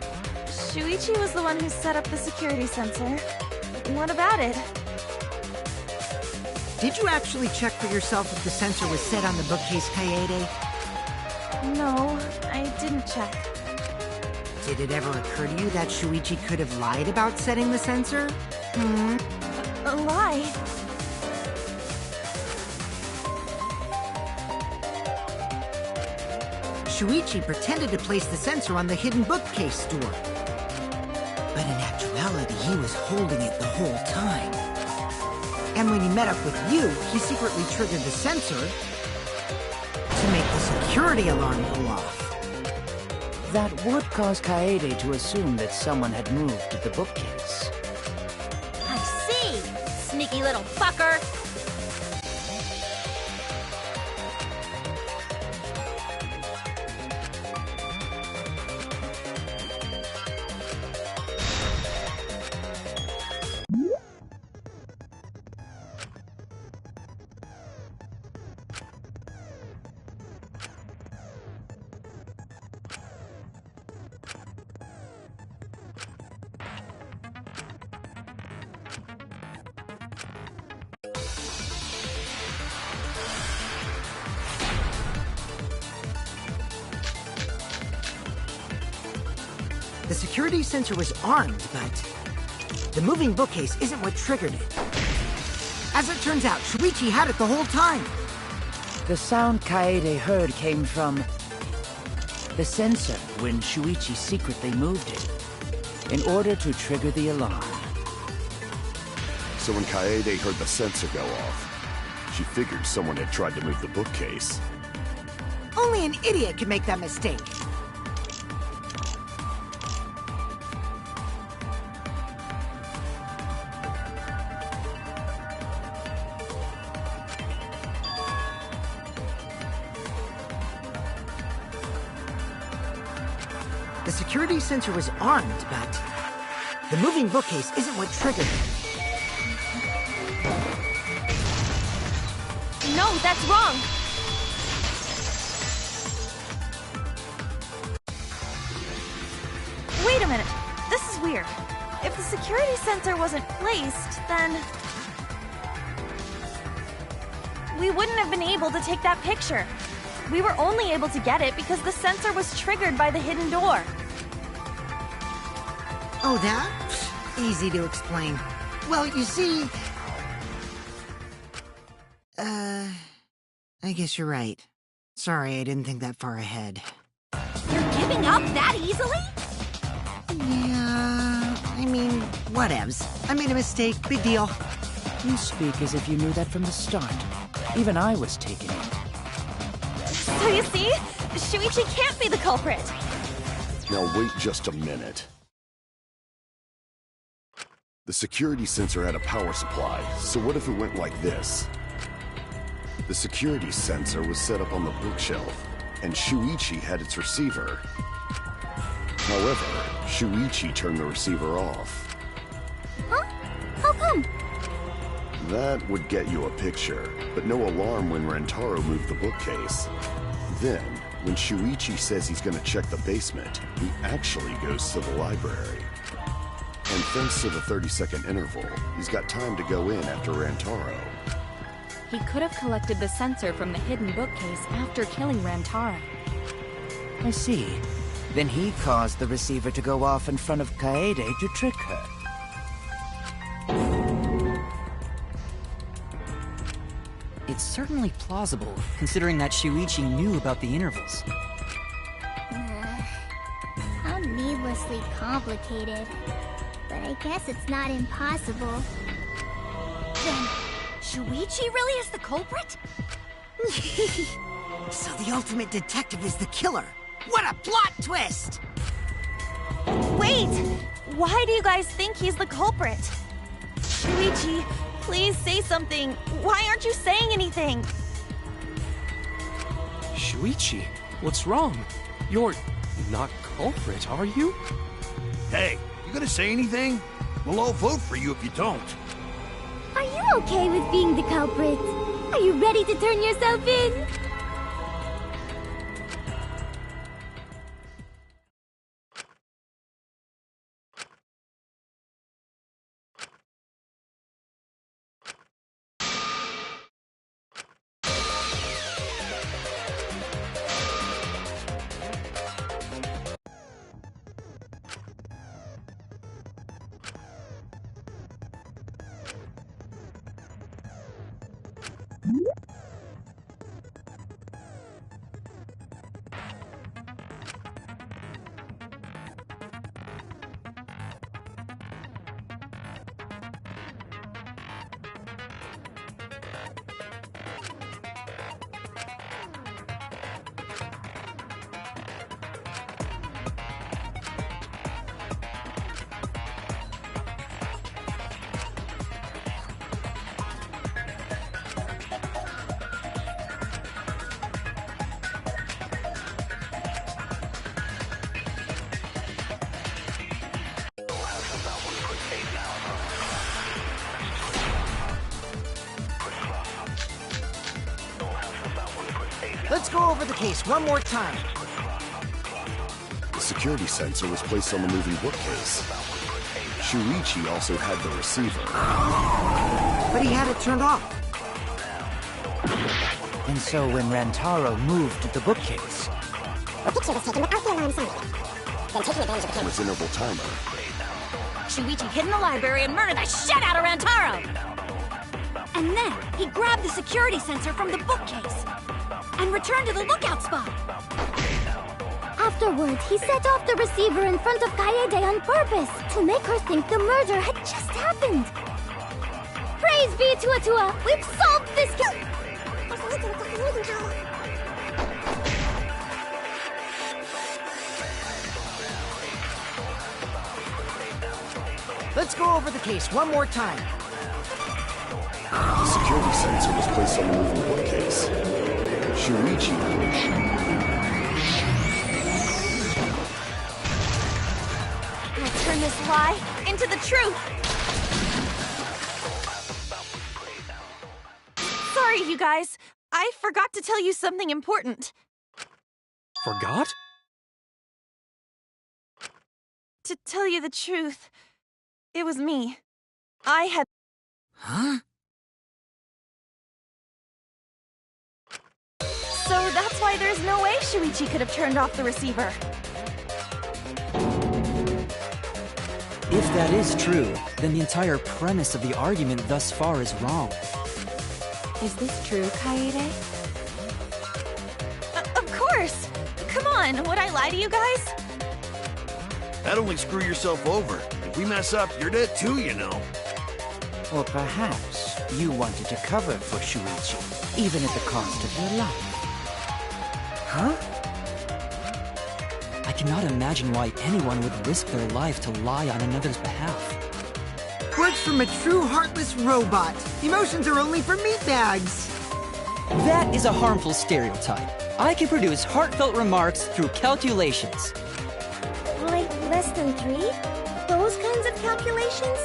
Shuichi was the one who set up the security sensor. What about it? Did you actually check for yourself if the sensor was set on the bookcase, Kaede? No, I didn't check. Did it ever occur to you that Shuichi could have lied about setting the sensor? A lie? Shuichi pretended to place the sensor on the hidden bookcase door. But in actuality, he was holding it the whole time. And when he met up with you, he secretly triggered the sensor to make the security alarm go off. That would cause Kaede to assume that someone had moved the bookcase. I see! Sneaky little fucker! The security sensor was armed, but the moving bookcase isn't what triggered it. As it turns out, Shuichi had it the whole time. The sound Kaede heard came from the sensor when Shuichi secretly moved it in order to trigger the alarm. So when Kaede heard the sensor go off, she figured someone had tried to move the bookcase. Only an idiot could make that mistake. The security sensor was armed, but the moving bookcase isn't what triggered it. No, that's wrong! Wait a minute. This is weird. If the security sensor wasn't placed, then we wouldn't have been able to take that picture. We were only able to get it because the sensor was triggered by the hidden door. Oh, that? Easy to explain. Well, you see... I guess you're right. Sorry, I didn't think that far ahead. You're giving up that easily? Yeah, I mean, whatevs. I made a mistake, big deal. You speak as if you knew that from the start. Even I was taken in. So you see? Shuichi can't be the culprit! Now wait just a minute. The security sensor had a power supply, so what if it went like this? The security sensor was set up on the bookshelf, and Shuichi had its receiver. However, Shuichi turned the receiver off. Huh? How come? That would get you a picture, but no alarm when Rentaro moved the bookcase. Then, when Shuichi says he's gonna check the basement, he actually goes to the library. And thanks to the 30-second interval, he's got time to go in after Rantaro. He could have collected the sensor from the hidden bookcase after killing Rantaro. I see. Then he caused the receiver to go off in front of Kaede to trick her. It's certainly plausible, considering that Shuichi knew about the intervals. How needlessly complicated. But I guess it's not impossible. Then Shuichi really is the culprit? So the ultimate detective is the killer. What a plot twist! Wait! Why do you guys think he's the culprit? Shuichi, please say something. Why aren't you saying anything? Shuichi, what's wrong? You're not culprit, are you? Hey, you gonna say anything? We'll all vote for you if you don't. Are you okay with being the culprit? Are you ready to turn yourself in? Let's go over the case one more time. The security sensor was placed on the moving bookcase. Shuichi also had the receiver. But he had it turned off. And so when Rantaro moved the bookcase... The picture was taken without the alarm sounding. Then taking advantage of the On its interval timer. Shuichi hid in the library and murdered the shit out of Rantaro! And then he grabbed the security sensor from the bookcase and returned to the lookout spot. Afterward, he set off the receiver in front of Kaede on purpose to make her think the murder had just happened. Praise be to Atua! We've solved this case! Let's go over the case one more time. The security sensor was placed on the moving bookcase. Shuichi. I'll turn this lie into the truth. Sorry, you guys. I forgot to tell you something important. Forgot? To tell you the truth, it was me. I had... Huh? So that's why there's no way Shuichi could have turned off the receiver. If that is true, then the entire premise of the argument thus far is wrong. Is this true, Kaede? Of course! Come on, would I lie to you guys? That'd only screw yourself over. If we mess up, you're dead too, you know. Or perhaps you wanted to cover for Shuichi, even at the cost of your life. Huh? I cannot imagine why anyone would risk their life to lie on another's behalf. Words from a true heartless robot. Emotions are only for meatbags. That is a harmful stereotype. I can produce heartfelt remarks through calculations. Like less than 3? Those kinds of calculations?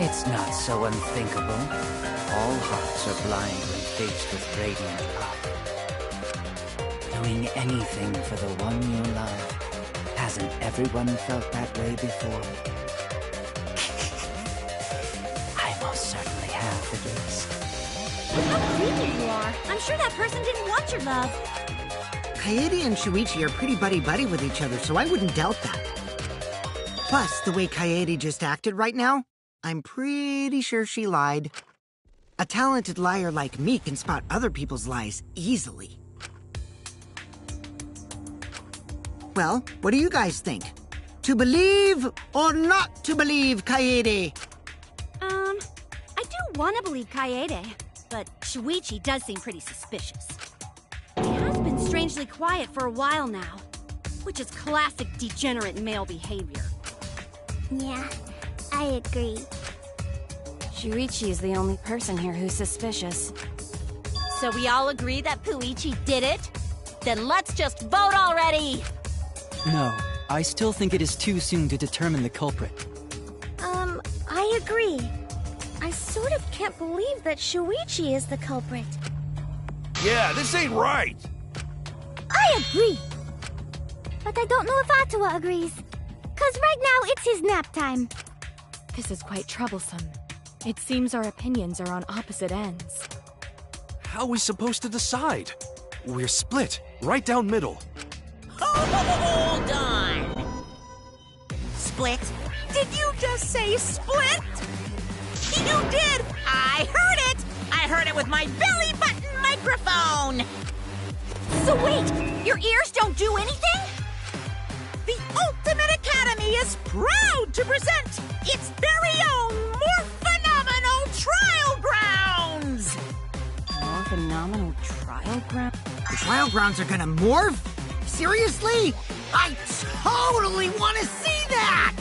It's not so unthinkable. All hearts are blind when faced with radiant love. Doing anything for the one you love. Hasn't everyone felt that way before? I most certainly have, at least. How creepy you are. I'm sure that person didn't want your love. Kaede and Shuichi are pretty buddy-buddy with each other, so I wouldn't doubt that. Plus, the way Kaede just acted right now, I'm pretty sure she lied. A talented liar like me can spot other people's lies easily. Well, what do you guys think? To believe or not to believe, Kaede? I do want to believe Kaede, but Shuichi does seem pretty suspicious. He has been strangely quiet for a while now, which is classic degenerate male behavior. Yeah, I agree. Shuichi is the only person here who's suspicious. So we all agree that Puichi did it? Then let's just vote already! No, I still think it is too soon to determine the culprit. I agree. I sort of can't believe that Shuichi is the culprit. Yeah, this ain't right. I agree. But I don't know if Atua agrees. 'Cause right now it's his nap time. This is quite troublesome. It seems our opinions are on opposite ends. How are we supposed to decide? We're split, right down middle. Hold on! Split? Did you just say split? You did! I heard it! I heard it with my belly button microphone! So wait, your ears don't do anything? The Ultimate Academy is proud to present its very own more phenomenal trial grounds! More phenomenal trial ground? The trial grounds are gonna morph? Seriously? I totally want to see that!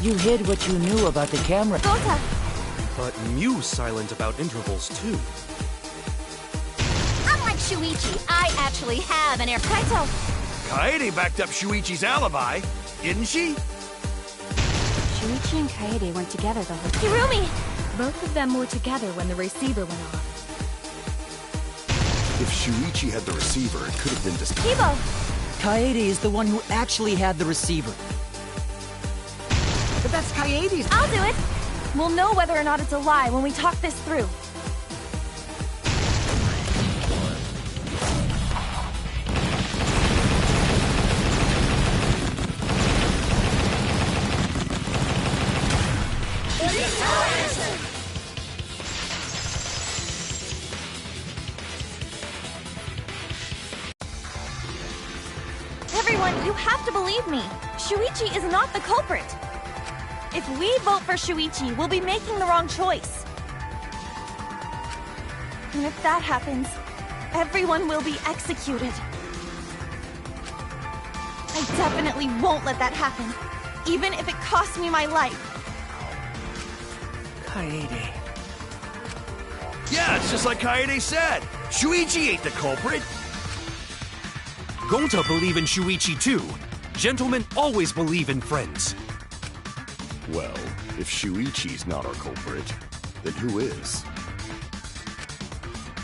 You hid what you knew about the camera. Gota! But Mew's silent about intervals, too. Unlike Shuichi, I actually have an air... Kaito! Kaede backed up Shuichi's alibi, didn't she? Shuichi and Kaede weren't together the whole time. Hirumi! Both of them were together when the receiver went off. If Shuichi had the receiver, it could have been just... Kibo! Kaede is the one who actually had the receiver. But that's Kaede's. I'll do it. We'll know whether or not it's a lie when we talk this through. Everyone, you have to believe me. Shuichi is not the culprit. If we vote for Shuichi, we'll be making the wrong choice. And if that happens, everyone will be executed. I definitely won't let that happen, even if it costs me my life. Kaede. Yeah, it's just like Kaede said. Shuichi ain't the culprit. Gonta believe in Shuichi, too. Gentlemen always believe in friends. Well, if Shuichi's not our culprit, then who is?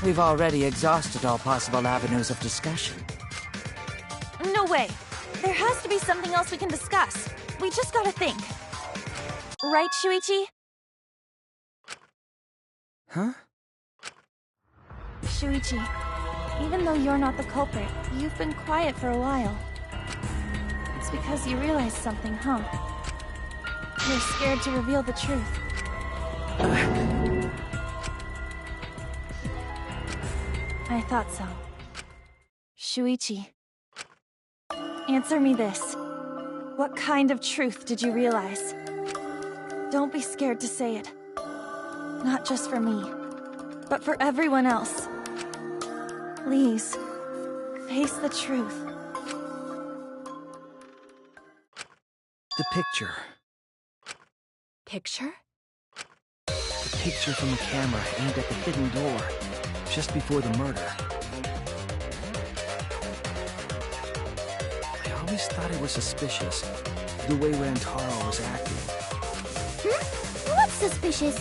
We've already exhausted all possible avenues of discussion. No way. There has to be something else we can discuss. We just gotta think. Right, Shuichi? Huh? Shuichi, even though you're not the culprit, you've been quiet for a while. It's because you realized something, huh? You're scared to reveal the truth. I thought so. Shuichi, answer me this. What kind of truth did you realize? Don't be scared to say it. Not just for me, but for everyone else. Please, face the truth. The picture. Picture? The picture from the camera aimed at the hidden door, just before the murder. I always thought it was suspicious, the way Rantaro was acting. What's suspicious?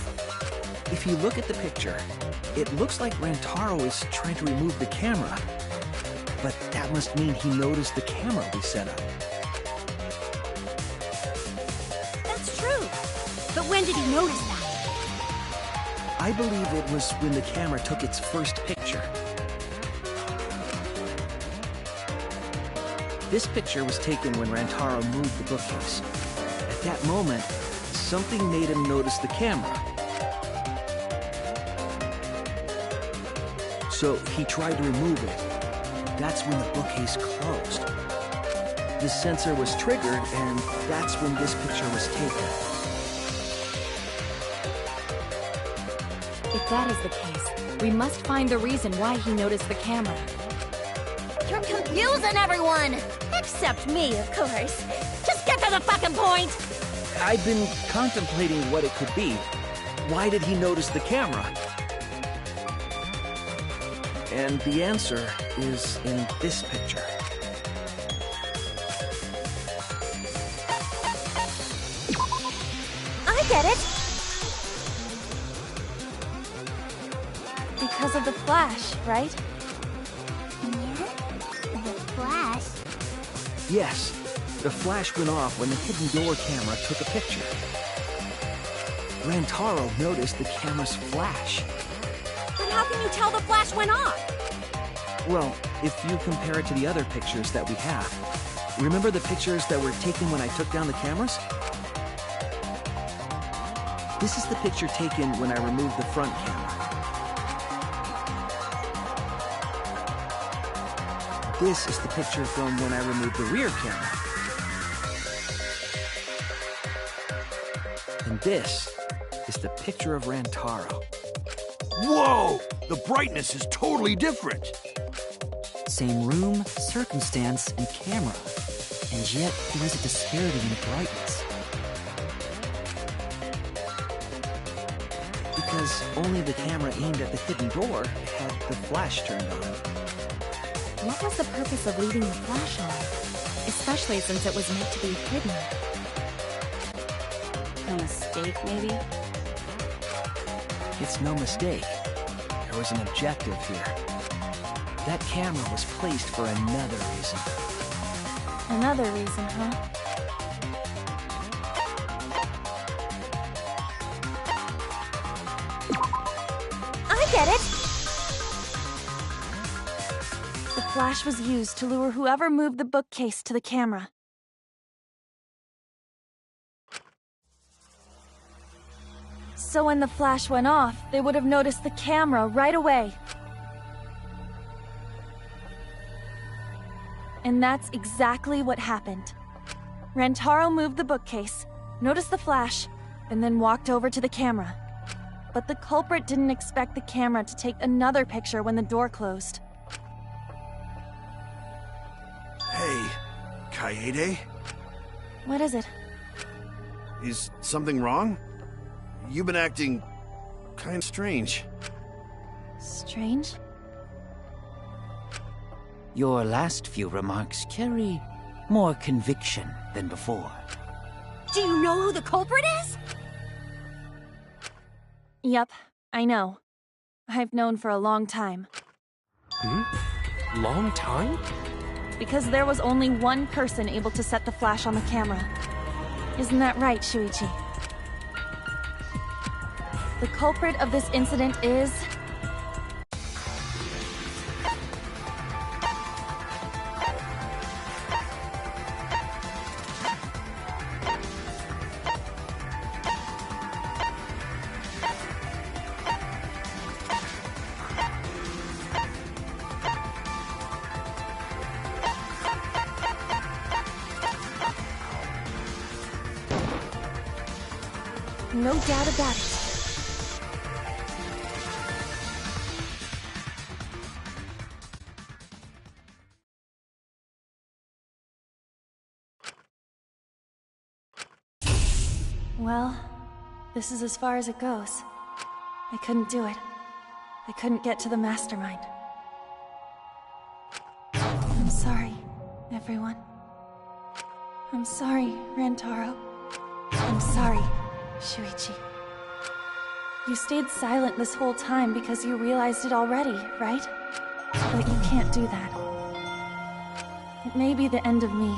If you look at the picture, it looks like Rantaro is trying to remove the camera. But that must mean he noticed the camera we set up. That's true. But when did he notice that? I believe it was when the camera took its first picture. This picture was taken when Rantaro moved the bookcase. At that moment, something made him notice the camera. So he tried to remove it. That's when the bookcase closed. The sensor was triggered, and that's when this picture was taken. If that is the case, we must find the reason why he noticed the camera. You're confusing everyone! Except me, of course. Just get to the fucking point! I've been contemplating what it could be. Why did he notice the camera? And the answer is in this picture. I get it. Because of the flash, right? The flash? Yes, the flash went off when the hidden door camera took a picture. Rantaro noticed the camera's flash. But how can you tell the flash went off? Well, if you compare it to the other pictures that we have. Remember the pictures that were taken when I took down the cameras? This is the picture taken when I removed the front camera. This is the picture from when I removed the rear camera. And this is the picture of Rantaro. Whoa! The brightness is totally different. Same room, circumstance, and camera. And yet, there is a disparity in brightness. Because only the camera aimed at the hidden door had the flash turned on. What was the purpose of leaving the flash on? Especially since it was meant to be hidden. A mistake, maybe? It's no mistake. There was an objective here. That camera was placed for another reason. Another reason, huh? I get it. The flash was used to lure whoever moved the bookcase to the camera. So when the flash went off, they would have noticed the camera right away. And that's exactly what happened. Rantaro moved the bookcase, noticed the flash, and then walked over to the camera. But the culprit didn't expect the camera to take another picture when the door closed. Hey, Kaede? What is it? Is something wrong? You've been acting kind of strange. Strange? Your last few remarks carry more conviction than before. Do you know who the culprit is? Yep, I know. I've known for a long time. Long time? Because there was only one person able to set the flash on the camera. Isn't that right, Shuichi? The culprit of this incident is... No doubt about it. Well, this is as far as it goes. I couldn't do it. I couldn't get to the mastermind. I'm sorry, everyone. I'm sorry, Rantaro. I'm sorry, Shuichi. You stayed silent this whole time because you realized it already, right? But you can't do that. It may be the end of me,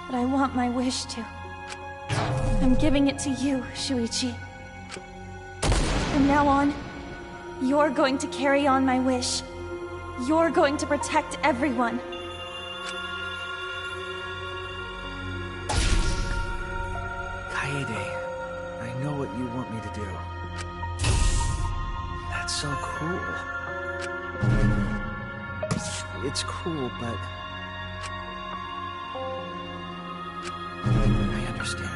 but I want my wish to. I'm giving it to you, Shuichi. From now on, you're going to carry on my wish. You're going to protect everyone. Kaede, I know what you want me to do. That's so cruel. It's cruel, but I understand.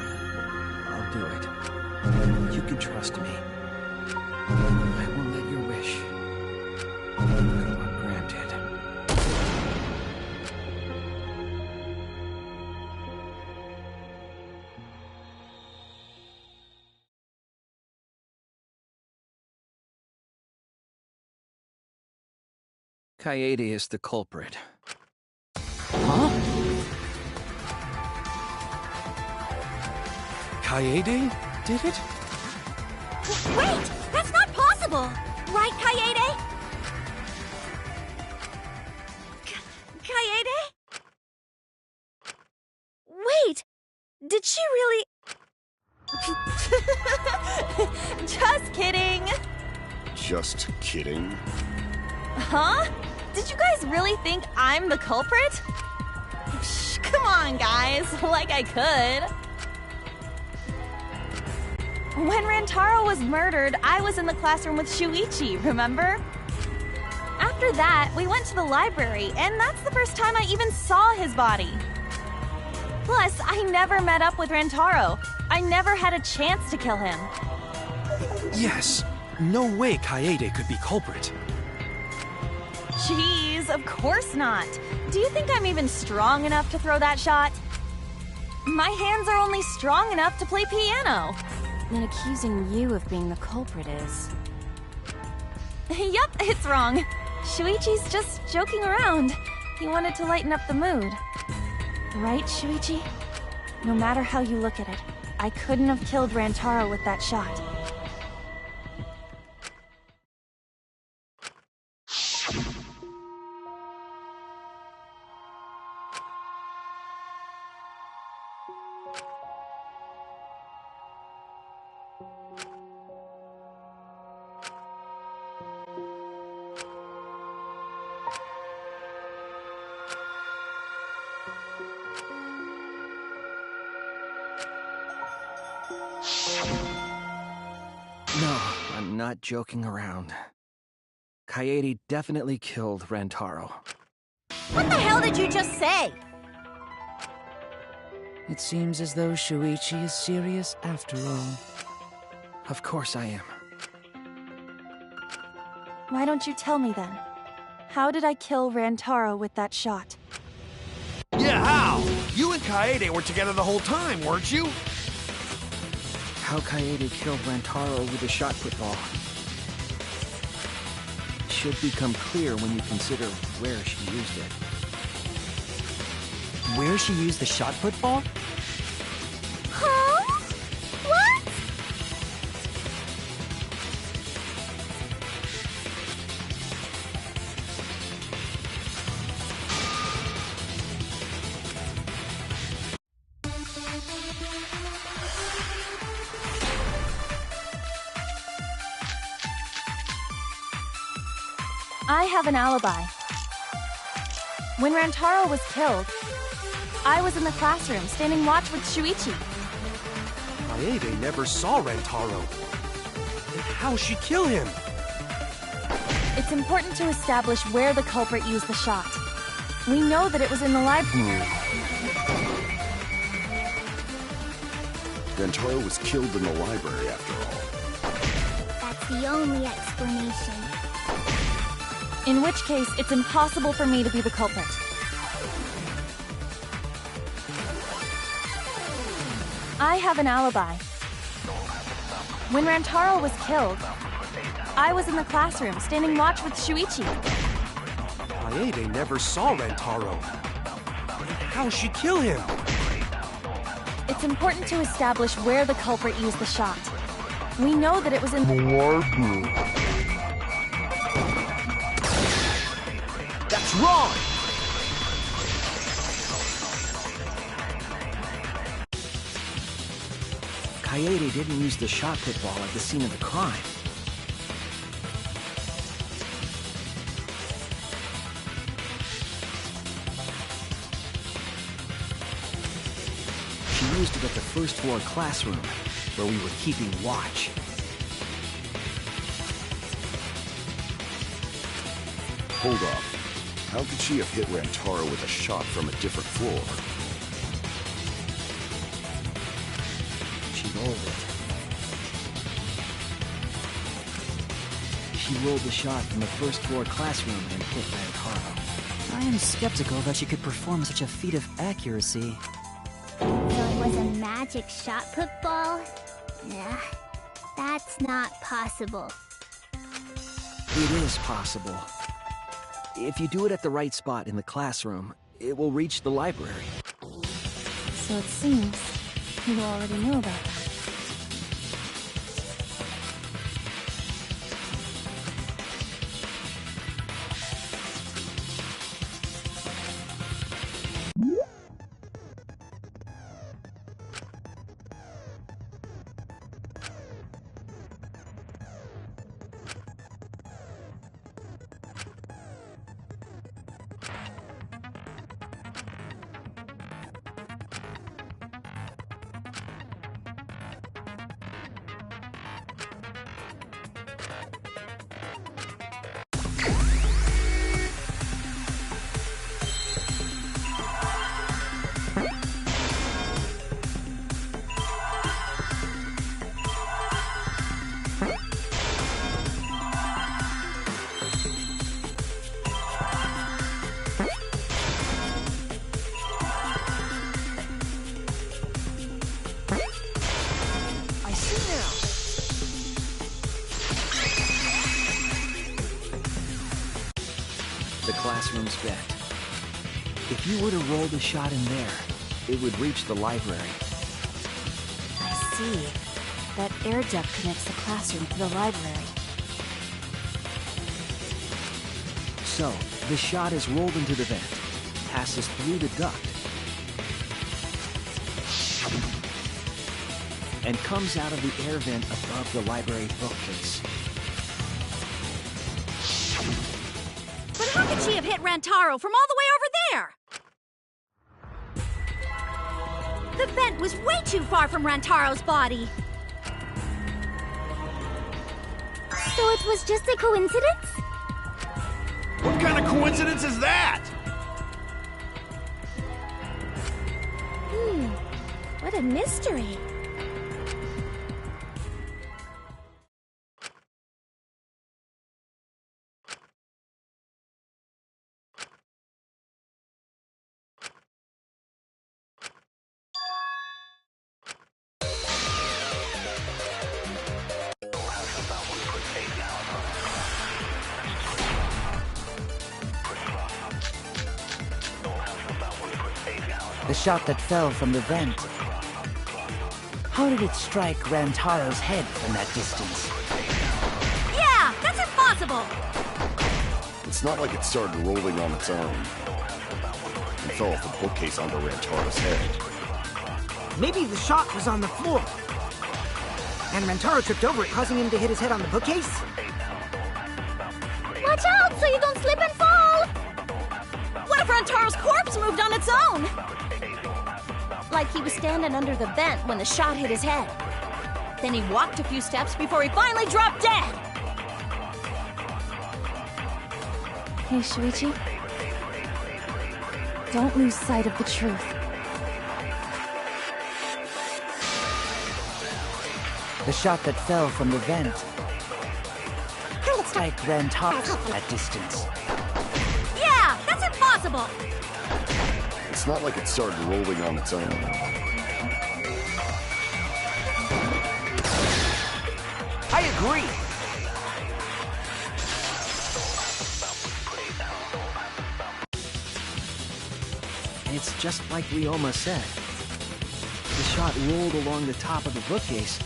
I'll do it. You can trust me. I won't let your wish go ungranted. Kaede is the culprit. Huh? Kaede did it? Wait! That's not possible! Right, Kaede? Kaede? Wait! Did she really... Just kidding! Just kidding. Huh? Did you guys really think I'm the culprit? Shh, come on, guys. Like I could. When Rantaro was murdered, I was in the classroom with Shuichi, remember? After that, we went to the library, and that's the first time I even saw his body. Plus, I never met up with Rantaro. I never had a chance to kill him. Yes. No way Kaede could be culprit. Jeez, of course not. Do you think I'm even strong enough to throw that shot? My hands are only strong enough to play piano. Then accusing you of being the culprit is... Yup, it's wrong. Shuichi's just joking around. He wanted to lighten up the mood. Right, Shuichi? No matter how you look at it, I couldn't have killed Rantaro with that shot. No, I'm not joking around. Kaede definitely killed Rantaro. What the hell did you just say? It seems as though Shuichi is serious after all. Of course I am. Why don't you tell me then? How did I kill Rantaro with that shot? Yeah, how? You and Kaede were together the whole time, weren't you? How Kaede killed Rantaro with a shot put ball should become clear when you consider where she used it. Where she used the shot put ball? Huh? What? I have an alibi. When Rantaro was killed, I was in the classroom standing watch with Shuichi. Kaede never saw Rantaro. Then how'd she kill him? It's important to establish where the culprit used the shot. We know that it was in the library. Rantaro was killed in the library after all. That's the only explanation. In which case, it's impossible for me to be the culprit. I have an alibi. When Rantaro was killed, I was in the classroom, standing watch with Shuichi. Kaede never saw Rantaro. How'd she kill him? It's important to establish where the culprit used the shot. We know that it was in the library. That's wrong! Kaede didn't use the shot put ball at the scene of the crime. She used it at the first floor classroom, where we were keeping watch. Hold up. How could she have hit Rantaro with a shot from a different floor? She rolled it. She rolled the shot from the first floor classroom and hit Rantaro. I am skeptical that she could perform such a feat of accuracy. So it was a magic shot put ball? Nah, that's not possible. It is possible. If you do it at the right spot in the classroom, it will reach the library. So it seems you already knew about that. The classroom's bent. If you were to roll the shot in there, it would reach the library. I see. That air duct connects the classroom to the library. So, the shot is rolled into the vent, passes through the duct, and comes out of the air vent above the library bookcase. But how could she have hit Rantaro from all the way over there? The vent was way too far from Rantaro's body. So it was just a coincidence? What kind of coincidence is that? What a mystery. The shot that fell from the vent. How did it strike Rantaro's head from that distance? Yeah, that's impossible! It's not like it started rolling on its own. It fell off the bookcase onto Rantaro's head. Maybe the shot was on the floor. And Rantaro tripped over it, causing him to hit his head on the bookcase? Watch out so you don't slip and fall! What if Rantaro's corpse moved on its own? Like he was standing under the vent when the shot hit his head. Then he walked a few steps before he finally dropped dead. Hey, Shuichi. Don't lose sight of the truth. The shot that fell from the vent. It looks like Rantaro's at distance. Yeah, that's impossible! It's not like it started rolling on its own. I agree. It's just like Ryoma said. The shot rolled along the top of the bookcase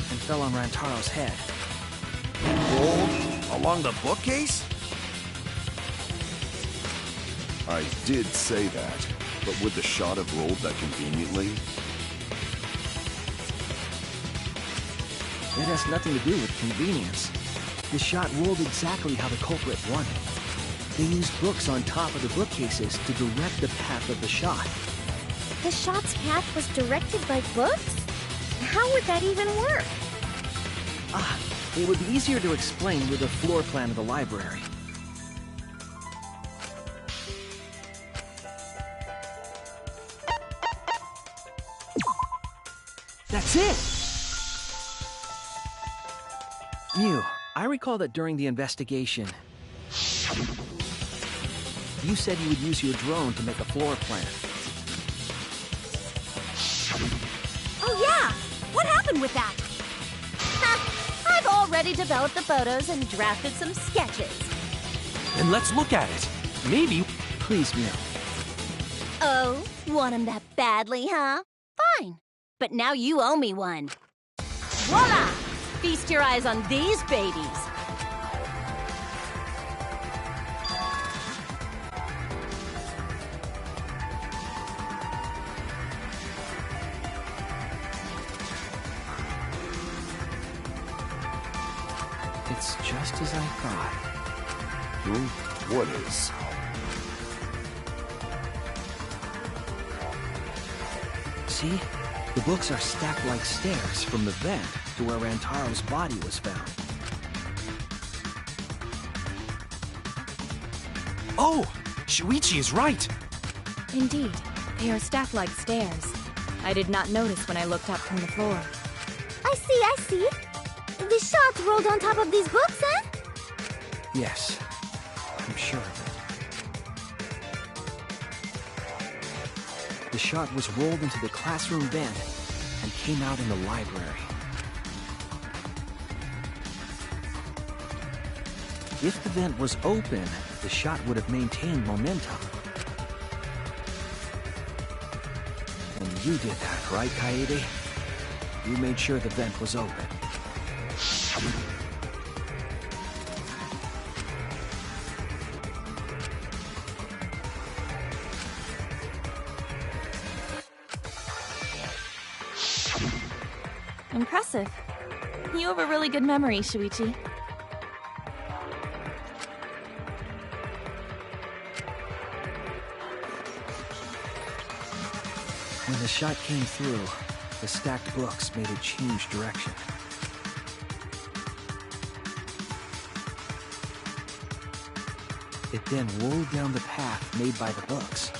and fell on Rantaro's head. Rolled along the bookcase? I did say that, but would the shot have rolled that conveniently? It has nothing to do with convenience. The shot rolled exactly how the culprit wanted. They used books on top of the bookcases to direct the path of the shot. The shot's path was directed by books? How would that even work? It would be easier to explain with a floor plan of the library. That's it! Mew, I recall that during the investigation, you said you would use your drone to make a floor plan. Oh yeah! What happened with that? I've already developed the photos and drafted some sketches. Then let's look at it. Maybe... Please, Mew. Oh, want him that badly, huh? Fine. But now you owe me one. Voila! Feast your eyes on these babies. It's just as I thought. What is? See? The books are stacked like stairs from the vent to where Rantaro's body was found. Oh! Shuichi is right! Indeed, they are stacked like stairs. I did not notice when I looked up from the floor. I see. The shot rolled on top of these books, eh? Yes, I'm sure of it. The shot was rolled into the classroom vent and came out in the library. If the vent was open, the shot would have maintained momentum. And you did that, right, Kaede? You made sure the vent was open. Impressive. You have a really good memory, Shuichi. When the shot came through, the stacked books made it change direction. It then rolled down the path made by the books.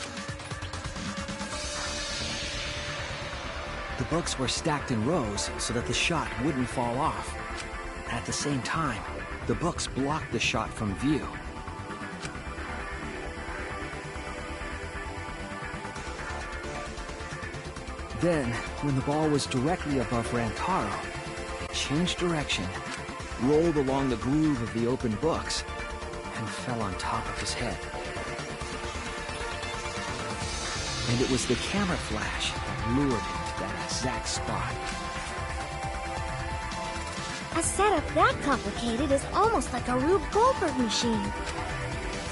The books were stacked in rows so that the shot wouldn't fall off. At the same time, the books blocked the shot from view. Then, when the ball was directly above Rantaro, it changed direction, rolled along the groove of the open books, and fell on top of his head. And it was the camera flash that lured him to that exact spot. A setup that complicated is almost like a Rube Goldberg machine.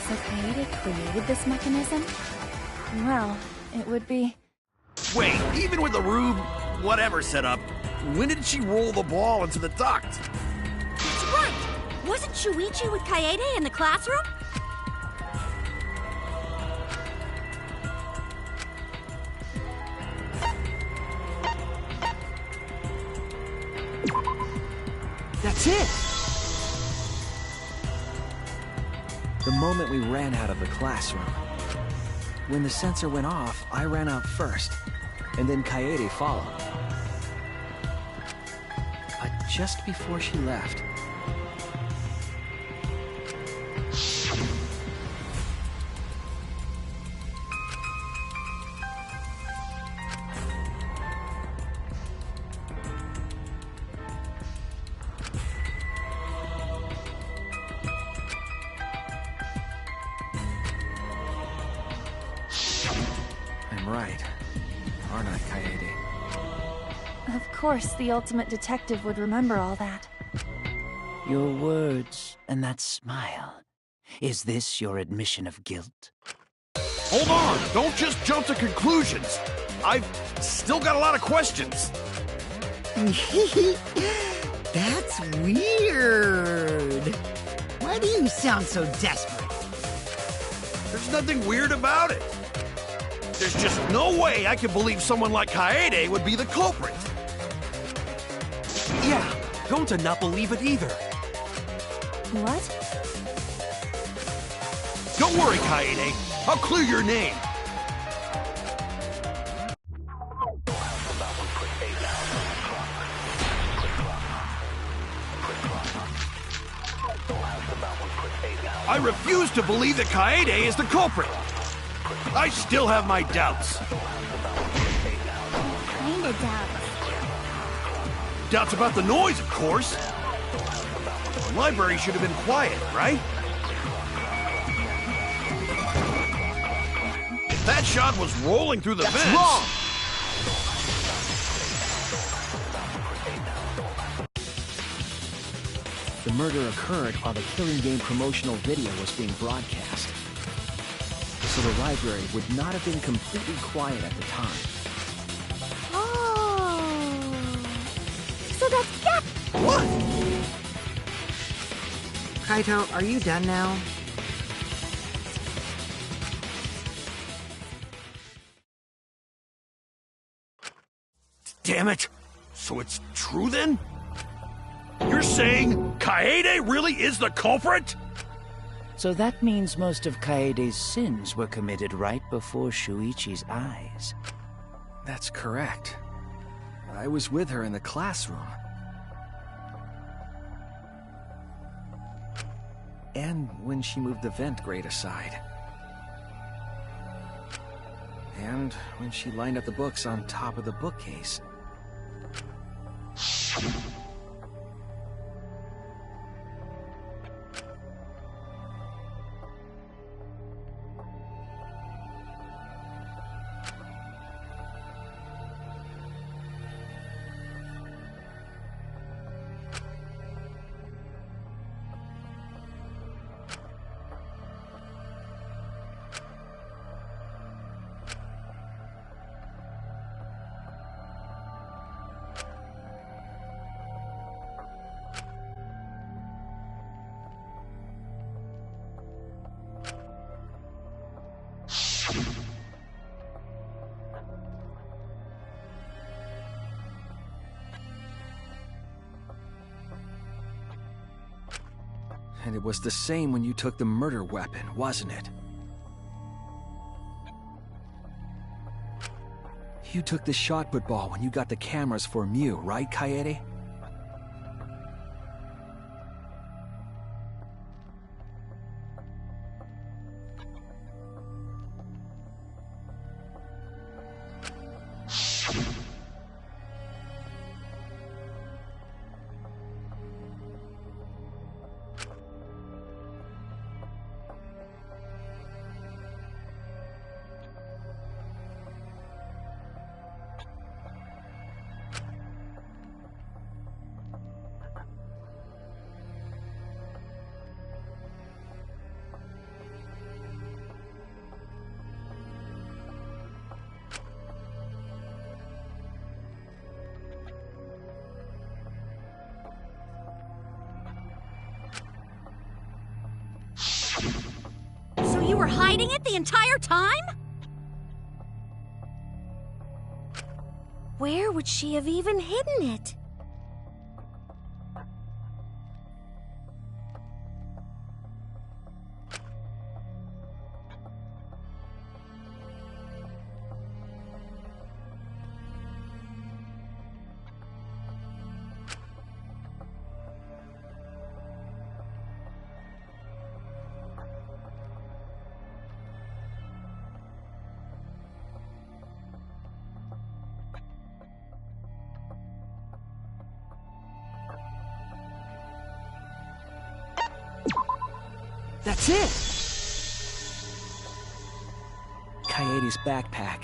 So Kaede created this mechanism? Well, it would be... Wait, even with the Rube whatever setup, when did she roll the ball into the duct? That's right! Wasn't Shuichi with Kaede in the classroom? That's it! The moment we ran out of the classroom. When the sensor went off, I ran out first, and then Kaede followed. But just before she left. I'm right, aren't I, Kaede? Of course, the ultimate detective would remember all that. Your words and that smile. Is this your admission of guilt? Hold on! Don't just jump to conclusions! I've still got a lot of questions. That's weird. Why do you sound so desperate? There's nothing weird about it. There's just no way I can believe someone like Kaede would be the culprit. Yeah, Gonta not believe it either. What? Don't worry, Kaede. I'll clear your name. I refuse to believe that Kaede is the culprit. I still have my doubts. Kinda doubts. Doubts about the noise, of course. The library should have been quiet, right? That shot was rolling through the vents. Wrong! The murder occurred while the Killing Game promotional video was being broadcast. So the library would not have been completely quiet at the time. Oh. So that's Gap. What? Kaito, are you done now? Damn it! So it's true then? You're saying Kaede really is the culprit? So that means most of Kaede's sins were committed right before Shuichi's eyes. That's correct. I was with her in the classroom. And when she moved the vent grate aside. And when she lined up the books on top of the bookcase. And it was the same when you took the murder weapon, wasn't it? You took the shot put ball when you got the cameras for Mew, right, Kaede? So you were hiding it the entire time? Where would she have even hidden it? That's it! Kaede's backpack.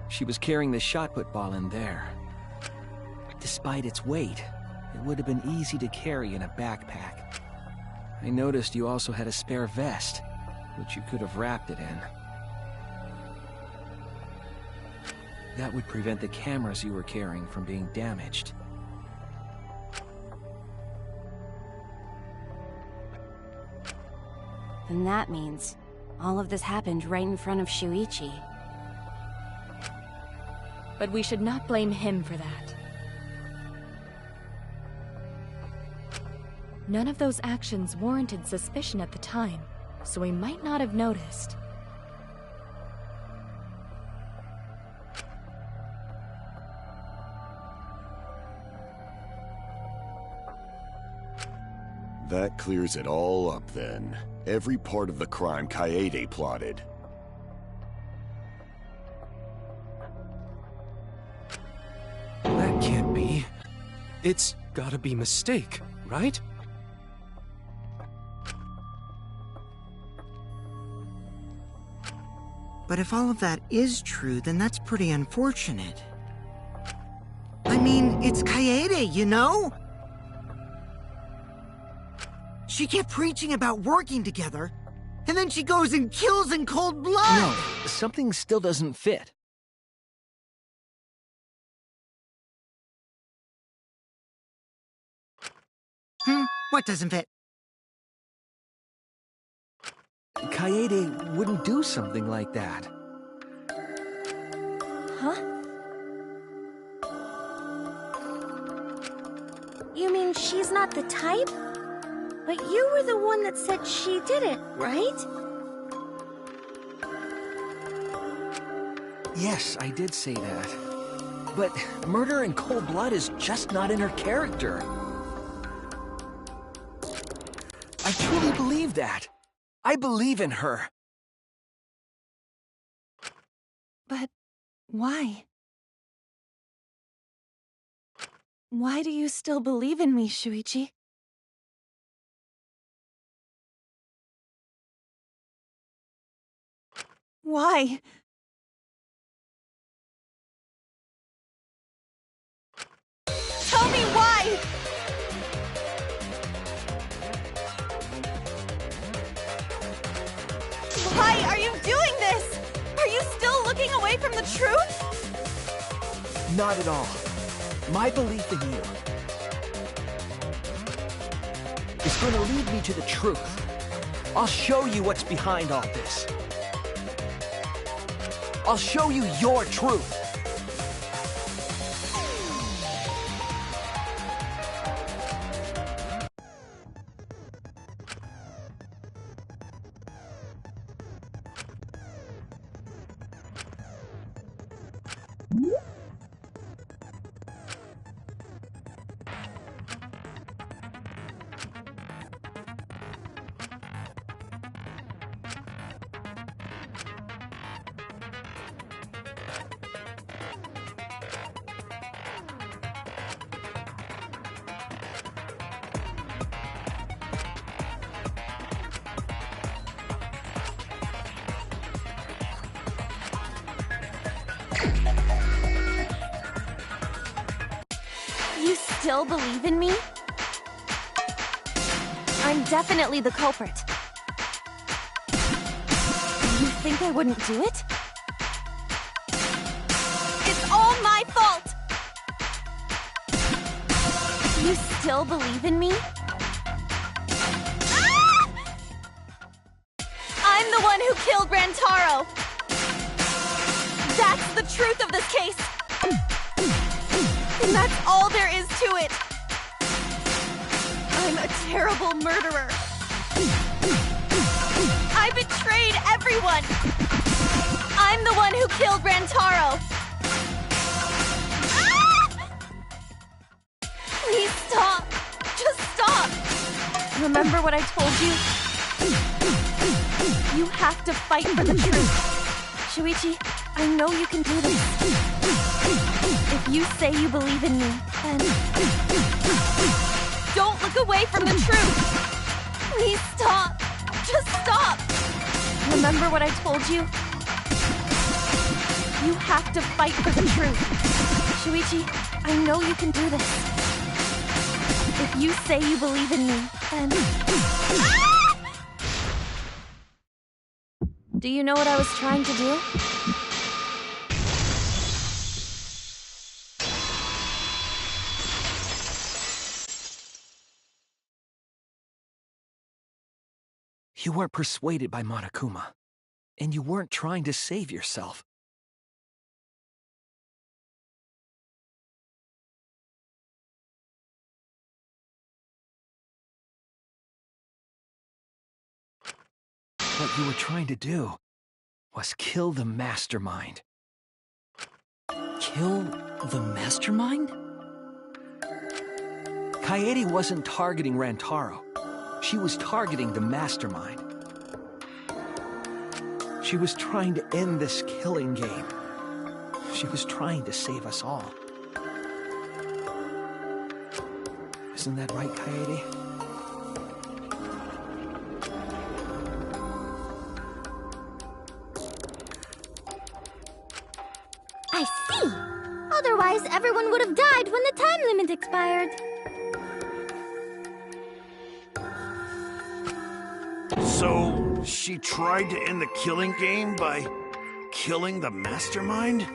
She was carrying the shot put ball in there. Despite its weight, it would have been easy to carry in a backpack. I noticed you also had a spare vest, which you could have wrapped it in. That would prevent the cameras you were carrying from being damaged. Then that means all of this happened right in front of Shuichi. But we should not blame him for that. None of those actions warranted suspicion at the time, so we might not have noticed. That clears it all up then. Every part of the crime Kaede plotted. That can't be. It's gotta be mistake, right? But if all of that is true, then that's pretty unfortunate. I mean, it's Kaede, you know? She kept preaching about working together, and then she goes and kills in cold blood! No, something still doesn't fit. What doesn't fit? Kaede wouldn't do something like that. Huh? You mean she's not the type? But you were the one that said she did it, right? Yes, I did say that. But murder in cold blood is just not in her character. I truly believe that. I believe in her. But why? Why do you still believe in me, Shuichi? Why? Tell me why! Why are you doing this? Are you still looking away from the truth? Not at all. My belief in you is going to lead me to the truth. I'll show you what's behind all this. I'll show you your truth. You still believe in me? I'm definitely the culprit. You think I wouldn't do it? It's all my fault! You still believe in me? Ah! I'm the one who killed Rantaro! That's the truth of this case! And that's all there is to it! I'm a terrible murderer! I betrayed everyone! I'm the one who killed Rantaro! Ah! Please stop! Just stop! Remember what I told you? You have to fight for the truth. Shuichi, I know you can do this. If you say you believe in me, then don't look away from the truth. Please stop. Just stop! Remember what I told you? You have to fight for the truth. Shuichi, I know you can do this. If you say you believe in me, then... Do you know what I was trying to do? You weren't persuaded by Monokuma, and you weren't trying to save yourself. What you were trying to do was kill the mastermind. Kill the mastermind? Kaede wasn't targeting Rantaro. She was targeting the mastermind. She was trying to end this killing game. She was trying to save us all. Isn't that right, Kaede? I see! Otherwise, everyone would have died when the time limit expired. So, she tried to end the killing game by killing the mastermind?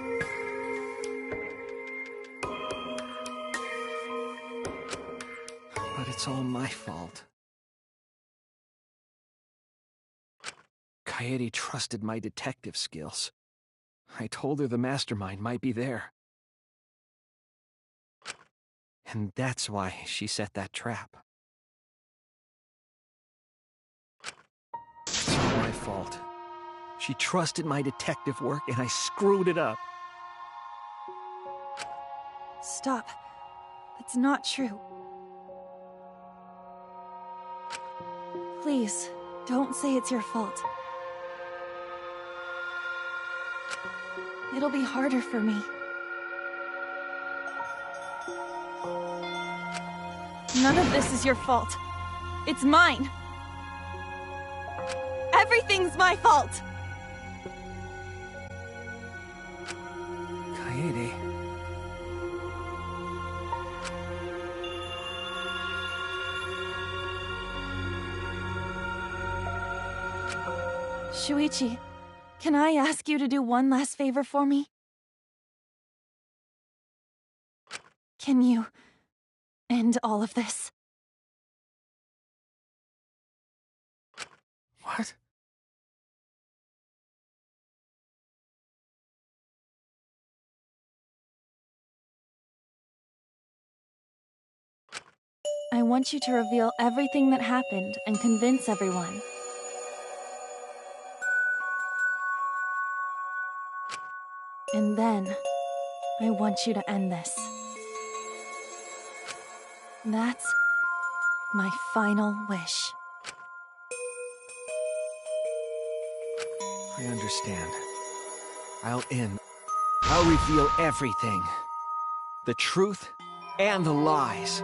But it's all my fault. Kaede trusted my detective skills. I told her the mastermind might be there. And that's why she set that trap. It's all my fault. She trusted my detective work, and I screwed it up. Stop. That's not true. Please, don't say it's your fault. It'll be harder for me. None of this is your fault. It's mine. Everything's my fault! Kaede. Shuichi, can I ask you to do one last favor for me? Can you end all of this? What? I want you to reveal everything that happened and convince everyone. And then, I want you to end this. That's my final wish. I understand. I'll reveal everything. The truth and the lies.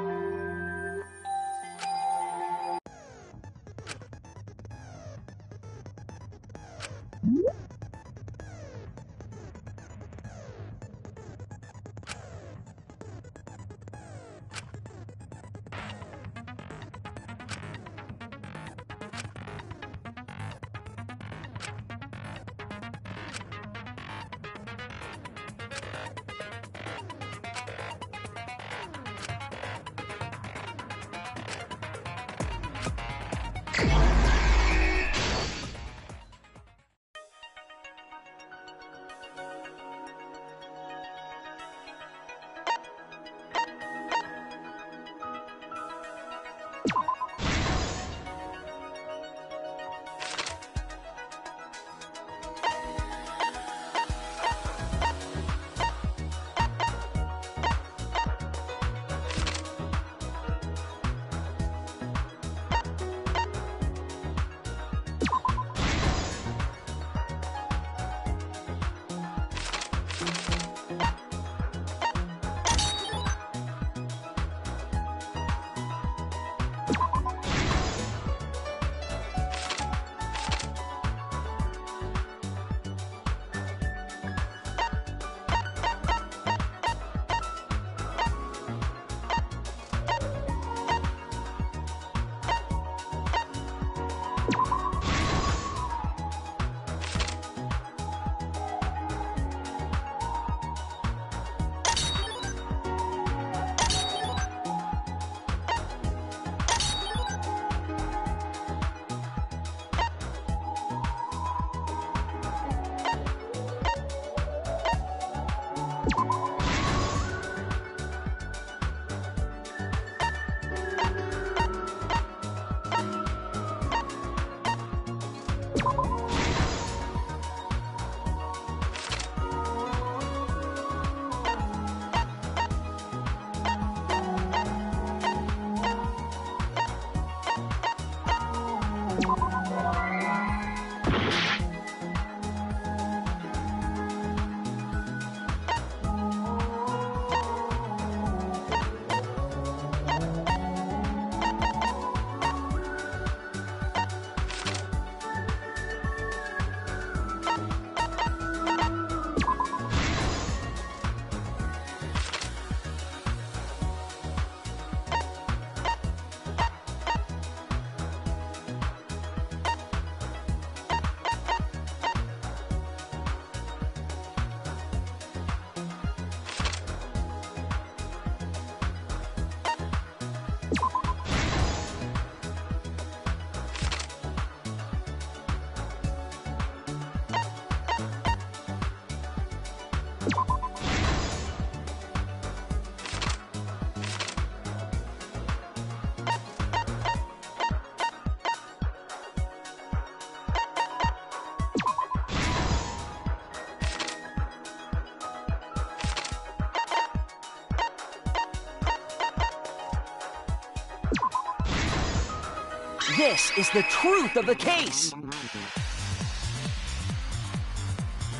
This is the truth of the case!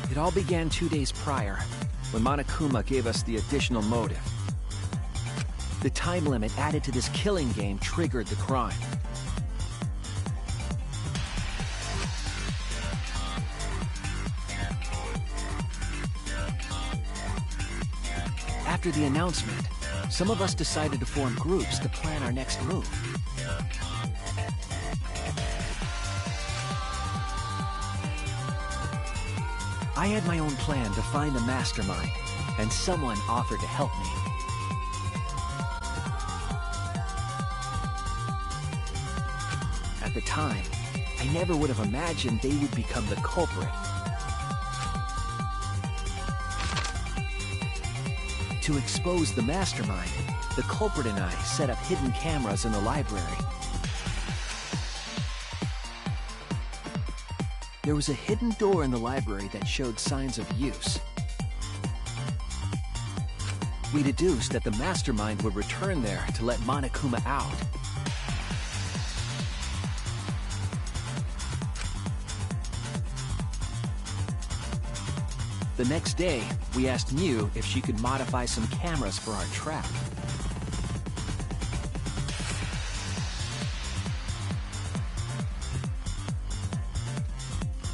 It all began 2 days prior, when Monokuma gave us the additional motive. The time limit added to this killing game triggered the crime. After the announcement, some of us decided to form groups to plan our next move. I had my own plan to find the mastermind, and someone offered to help me. At the time, I never would have imagined they would become the culprit. To expose the mastermind, the culprit and I set up hidden cameras in the library. There was a hidden door in the library that showed signs of use. We deduced that the mastermind would return there to let Monokuma out. The next day, we asked Mew if she could modify some cameras for our trap.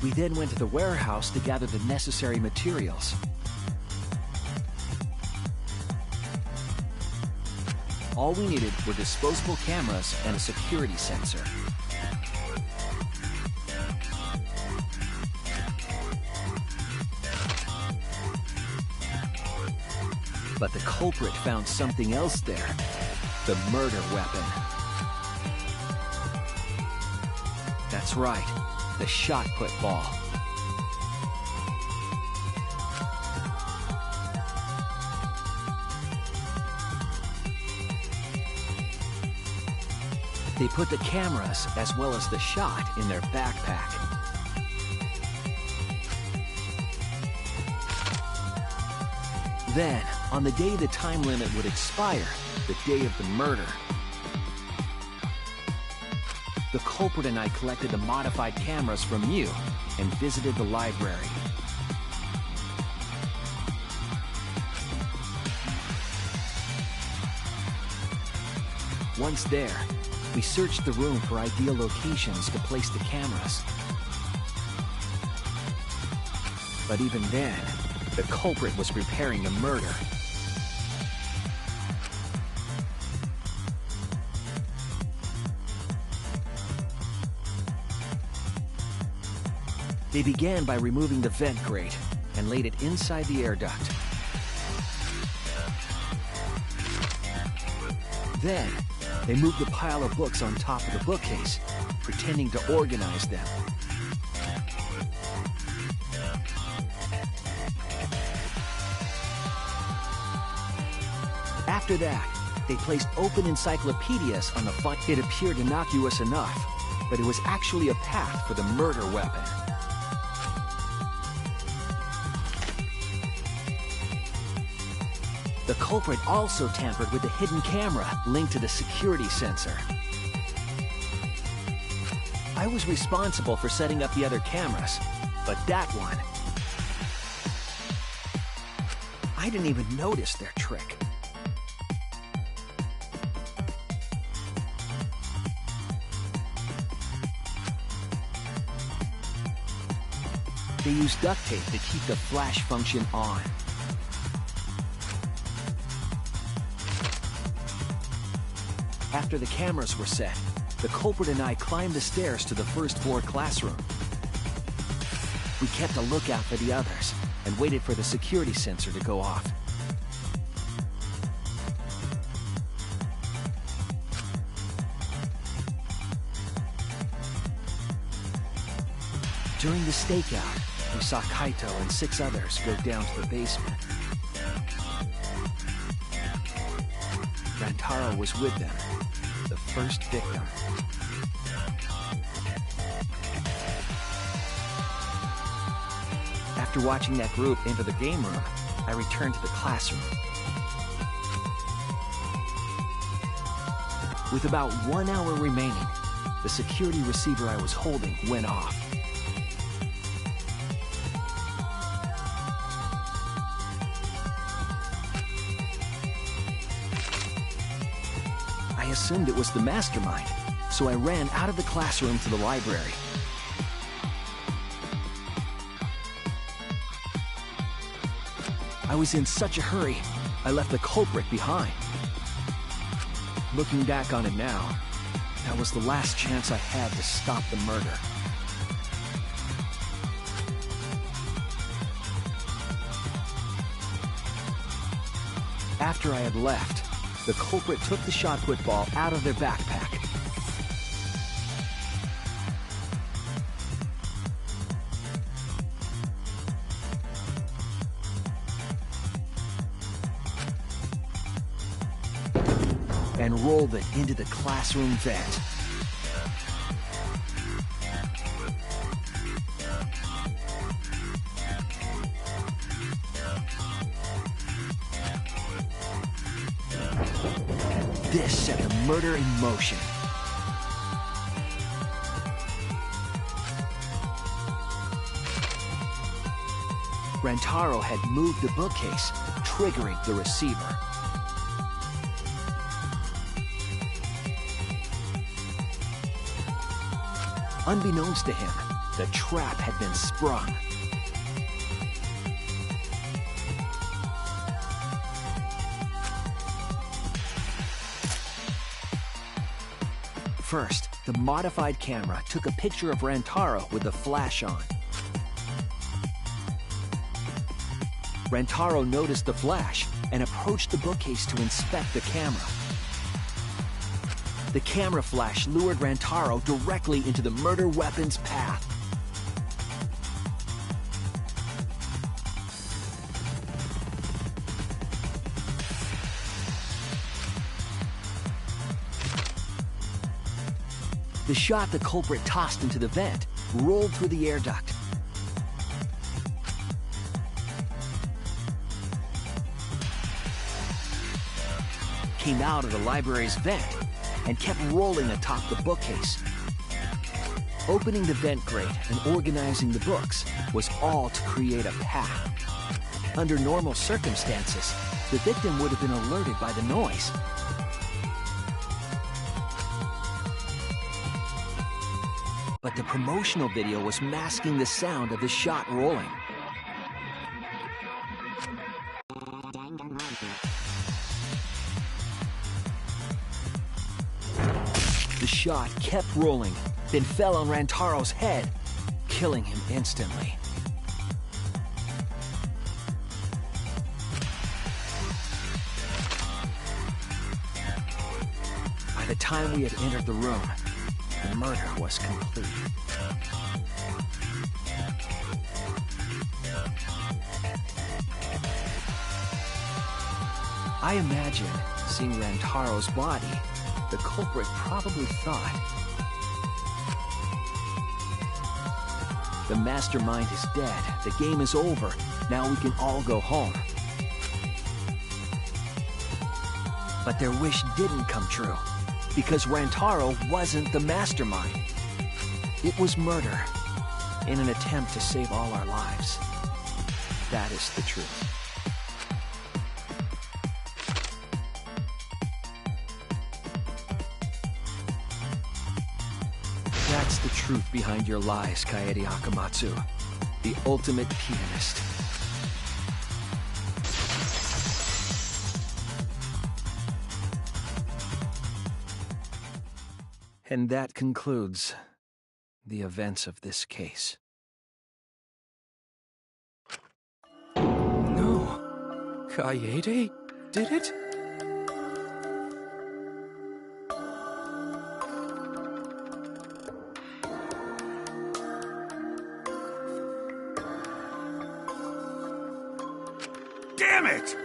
We then went to the warehouse to gather the necessary materials. All we needed were disposable cameras and a security sensor. But the culprit found something else there. The murder weapon. That's right, the shot-put ball. They put the cameras, as well as the shot, in their backpack. Then, on the day the time limit would expire, the day of the murder, the culprit and I collected the modified cameras from you and visited the library. Once there, we searched the room for ideal locations to place the cameras. But even then, the culprit was preparing the murder. They began by removing the vent grate and laid it inside the air duct. Then, they moved the pile of books on top of the bookcase, pretending to organize them. After that, they placed open encyclopedias on the front. It appeared innocuous enough, but it was actually a path for the murder weapon. The culprit also tampered with the hidden camera linked to the security sensor. I was responsible for setting up the other cameras, but that one, I didn't even notice their trick. They used duct tape to keep the flash function on. After the cameras were set, the culprit and I climbed the stairs to the first floor classroom. We kept a lookout for the others and waited for the security sensor to go off. During the stakeout, we saw Kaito and 6 others go down to the basement. Rantaro was with them, the first victim. After watching that group enter the game room, I returned to the classroom. With about 1 hour remaining, the security receiver I was holding went off. I assumed it was the mastermind, so I ran out of the classroom to the library. I was in such a hurry, I left the culprit behind. Looking back on it now, that was the last chance I had to stop the murder. After I had left, the culprit took the shot put ball out of their backpack. And rolled it into the classroom vent. This set the murder in motion. Rantaro had moved the bookcase, triggering the receiver. Unbeknownst to him, the trap had been sprung. First, the modified camera took a picture of Rantaro with the flash on. Rantaro noticed the flash and approached the bookcase to inspect the camera. The camera flash lured Rantaro directly into the murder weapon's path. The shot the culprit tossed into the vent rolled through the air duct. Came out of the library's vent and kept rolling atop the bookcase. Opening the vent grate and organizing the books was all to create a path. Under normal circumstances, the victim would have been alerted by the noise. But the promotional video was masking the sound of the shot rolling. The shot kept rolling, then fell on Rantaro's head, killing him instantly. By the time we had entered the room, the murder was complete. I imagine, seeing Rantaro's body, the culprit probably thought, the mastermind is dead, the game is over, now we can all go home. But their wish didn't come true, because Rantaro wasn't the mastermind. It was murder, in an attempt to save all our lives. That is the truth. That's the truth behind your lies, Kaede Akamatsu, the ultimate pianist. And that concludes the events of this case. No. Kaede did it? Damn it!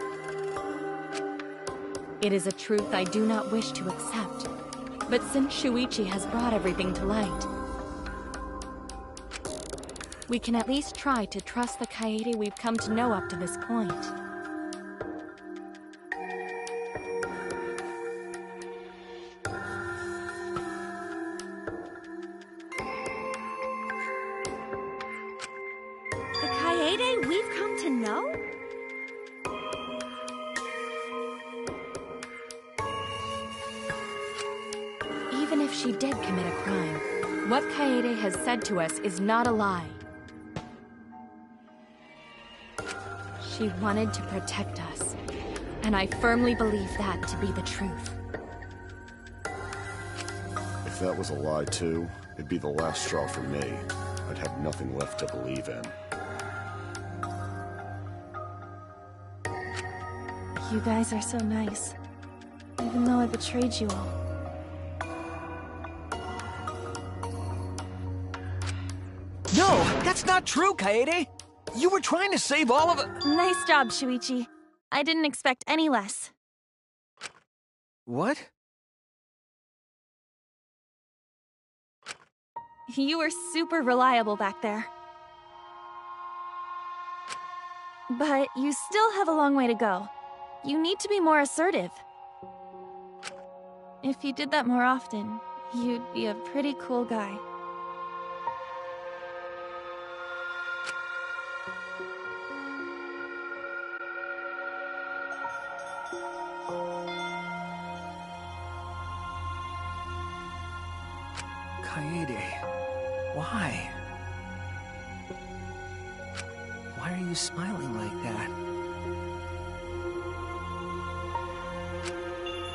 It is a truth I do not wish to accept. But since Shuichi has brought everything to light, we can at least try to trust the Kaede we've come to know up to this point. someone we've come to know? Even if she did commit a crime, what Kaede has said to us is not a lie. She wanted to protect us, and I firmly believe that to be the truth. If that was a lie too, it'd be the last straw for me. I'd have nothing left to believe in. You guys are so nice, even though I betrayed you all. No, that's not true, Kaede! You were trying to save all of it. Nice job, Shuichi. I didn't expect any less. What? You were super reliable back there. But you still have a long way to go. You need to be more assertive. If you did that more often, you'd be a pretty cool guy. Kaede, why? Why are you smiling like that?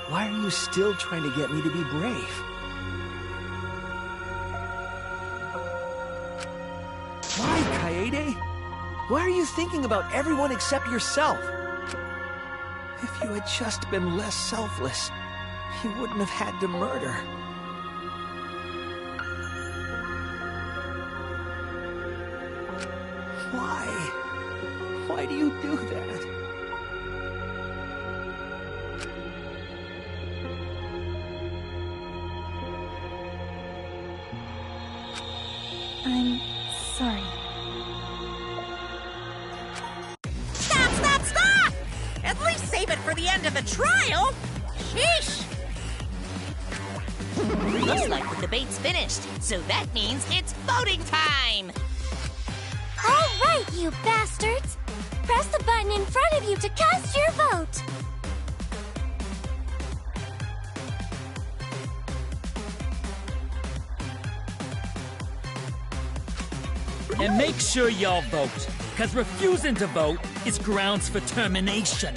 Why are you still trying to get me to be brave? Why, Kaede? Why are you thinking about everyone except yourself? If you had just been less selfless, you wouldn't have had to murder. Why? Why do you do that? I'm sorry. Stop, stop, stop! At least save it for the end of the trial! Sheesh! Looks like the debate's finished, so that means it's voting time! All right, you bastards! Press the button in front of you to cast your vote! And make sure y'all vote, because refusing to vote is grounds for termination.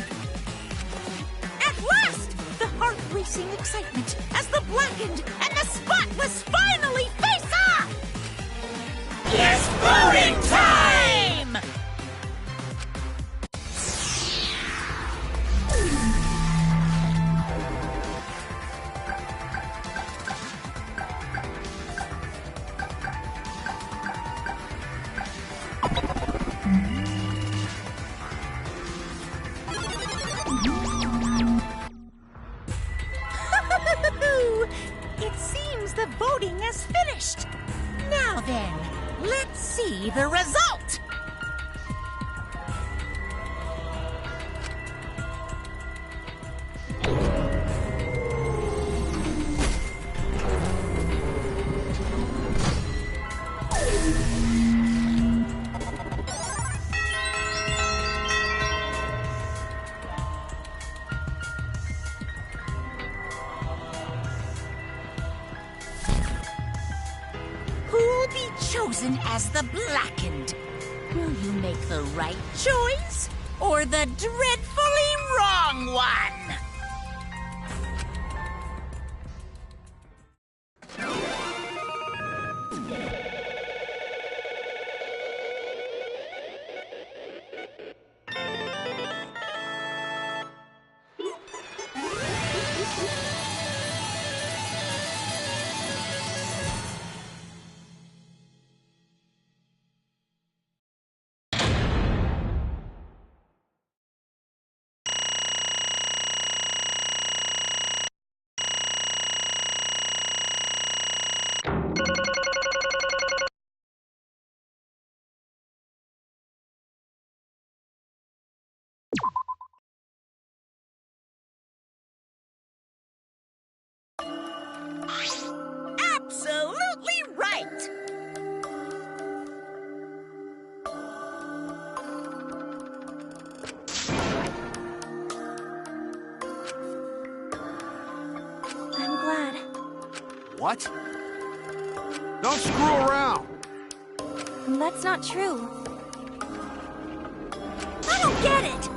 At last! The heart-racing excitement as the blackened and the spotless finally face off! It's voting time! It seems the voting has finished. Now then, let's see the result. Who'll be chosen as the blackened? Will you make the right choice or the dreadfully wrong one? What? Don't screw around! That's not true. I don't get it!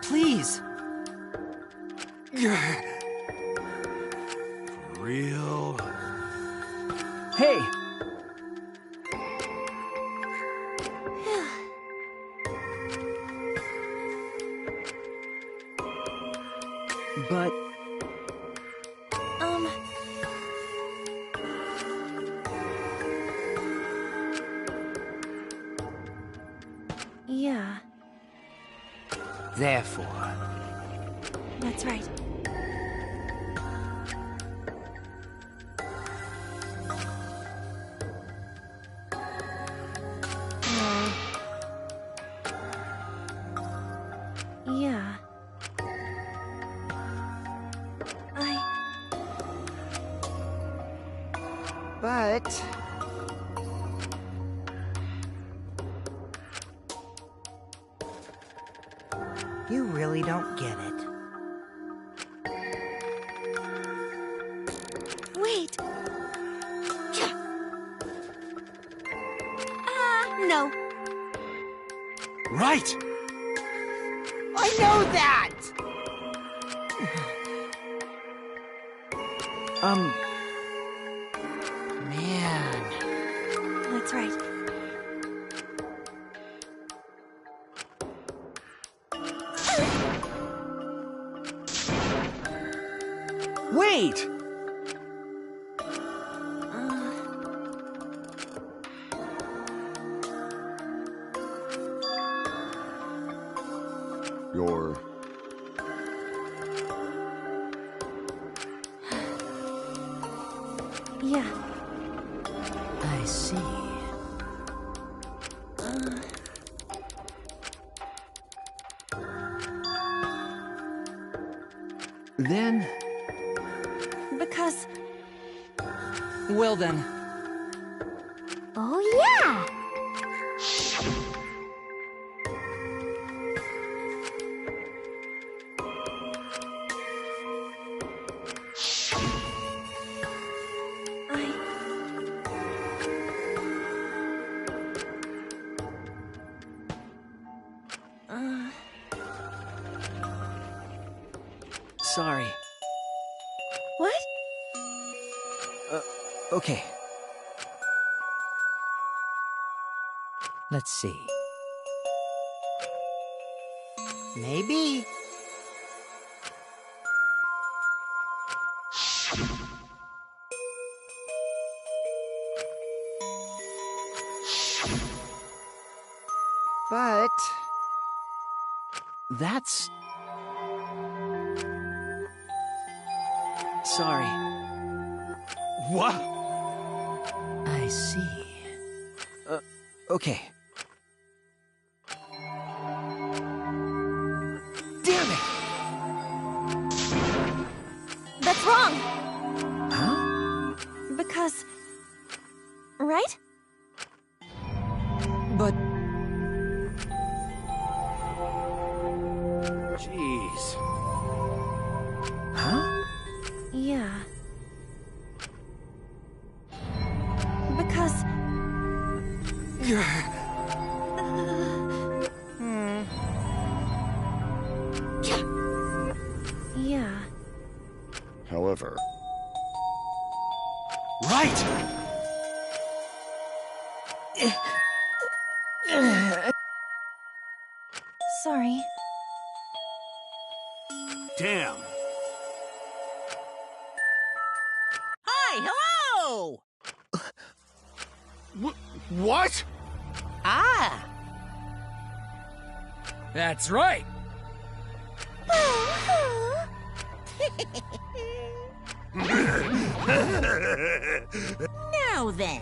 Please. For real? Hey! But... Yeah, Therefore, that's right. Yeah. But... you really don't get it. Wait. No. Right! I know that! Man. That's right. Wait! You're... Yeah. I see. Then... Because... Well then. Oh, yeah! Sorry. What? Okay. Let's see. Maybe. But... that's... Sorry. What? I see. Okay. Damn it! That's wrong! Huh? Because... right? But... Jeez. Huh? Yeah. Because... Yeah. However... Right! Sorry. Damn. Hi, hello! What? Ah! That's right. Now then.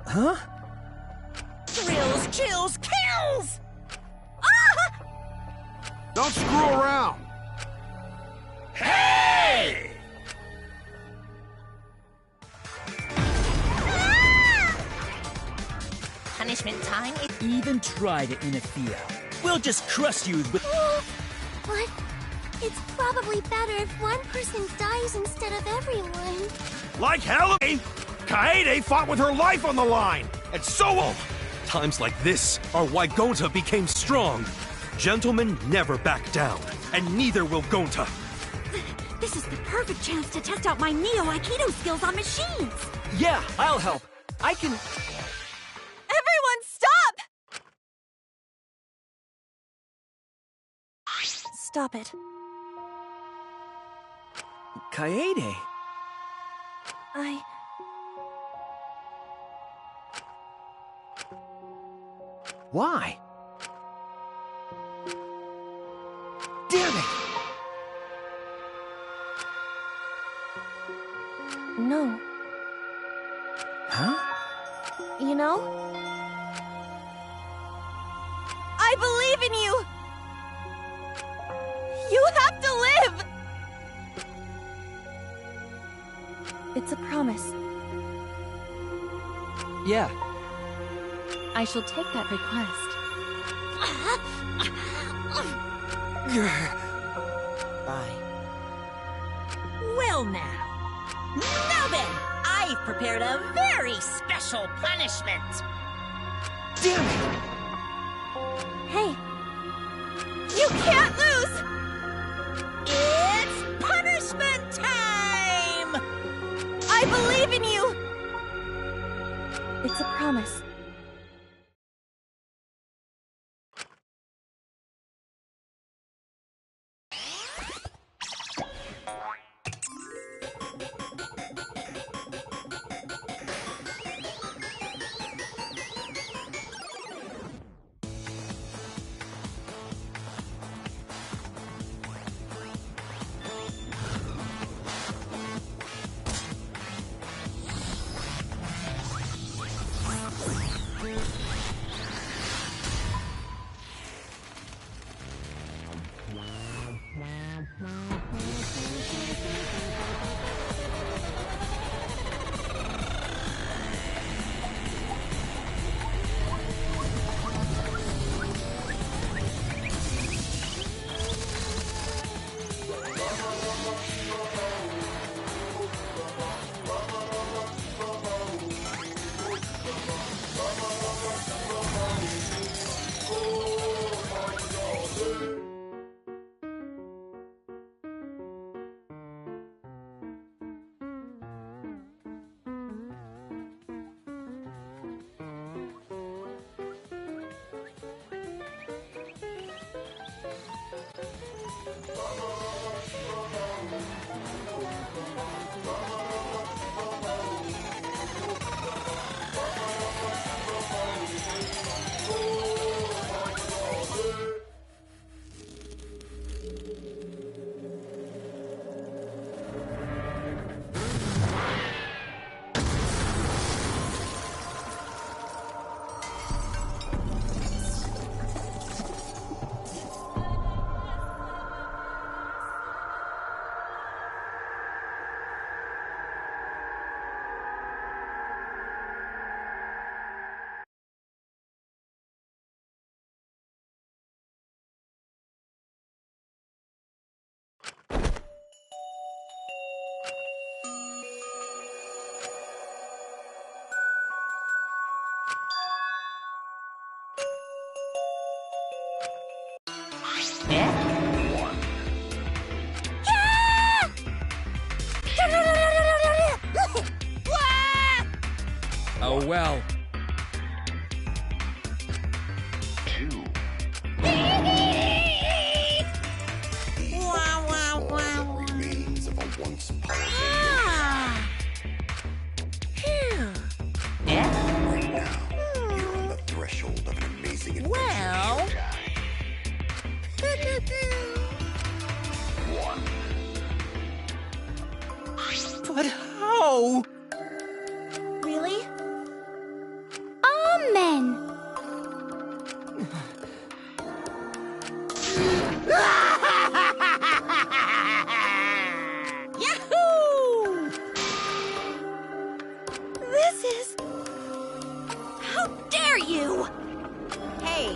Huh? Thrills, chills, kills! Don't screw around! Hey! Punishment time. Even try to interfere. We'll just crush you with... But it's probably better if one person dies instead of everyone. Like hell, Kaede fought with her life on the line, and so... Times like this are why Gonta became strong. Gentlemen never back down, and neither will Gonta. This is the perfect chance to test out my Neo Aikido skills on machines. Yeah, I'll help. I can... Everyone, stop! Stop it. Kaede. Why? Damn it! No. Huh? You know? I believe in you! You have to live! It's a promise. Yeah. I shall take that request. Bye. Well now. Now then, I've prepared a very special punishment. Damn it! Hey. You can't lose! It's punishment time! I believe in you! It's a promise. Oh well. Remains of a once powerful right now, you're on the threshold of an amazing adventure. Well... But how? Really? Amen! Yahoo! This is... How dare you! Hey,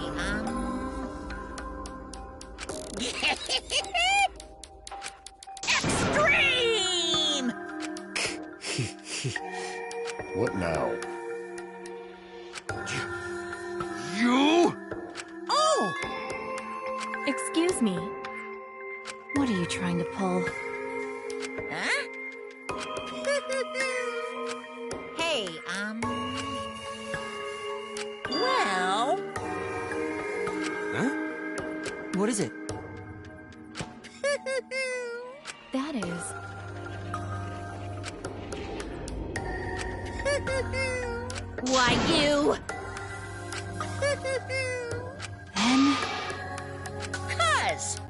Extreme! What now? You? Oh! Excuse me. What are you trying to pull? Huh? Hey, well... Huh? What is it? That is... Why, you... Then... 'Cause...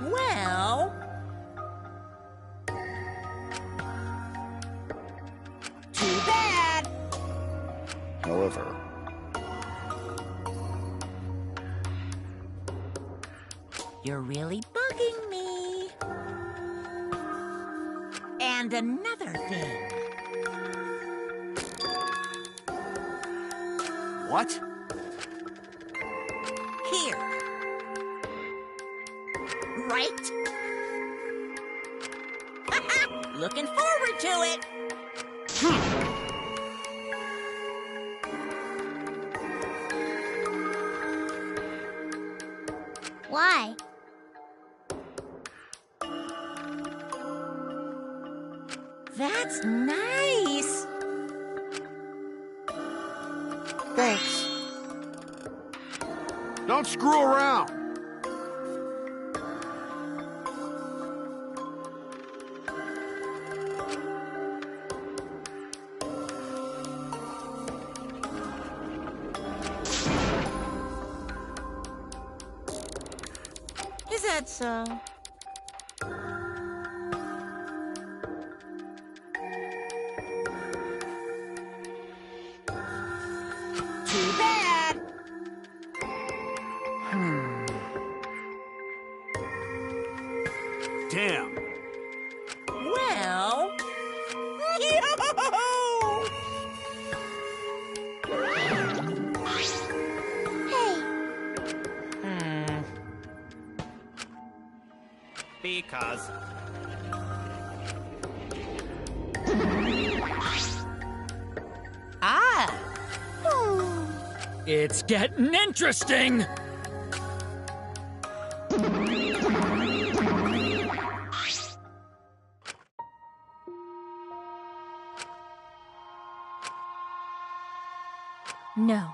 Well... Too bad! However, You're really bugging me. And another thing. What? Here. Right? Looking forward to it. Why? That's nice. Thanks. Don't screw around. Is that so? Too bad. Damn. Well... Because... Ah! It's getting interesting! No.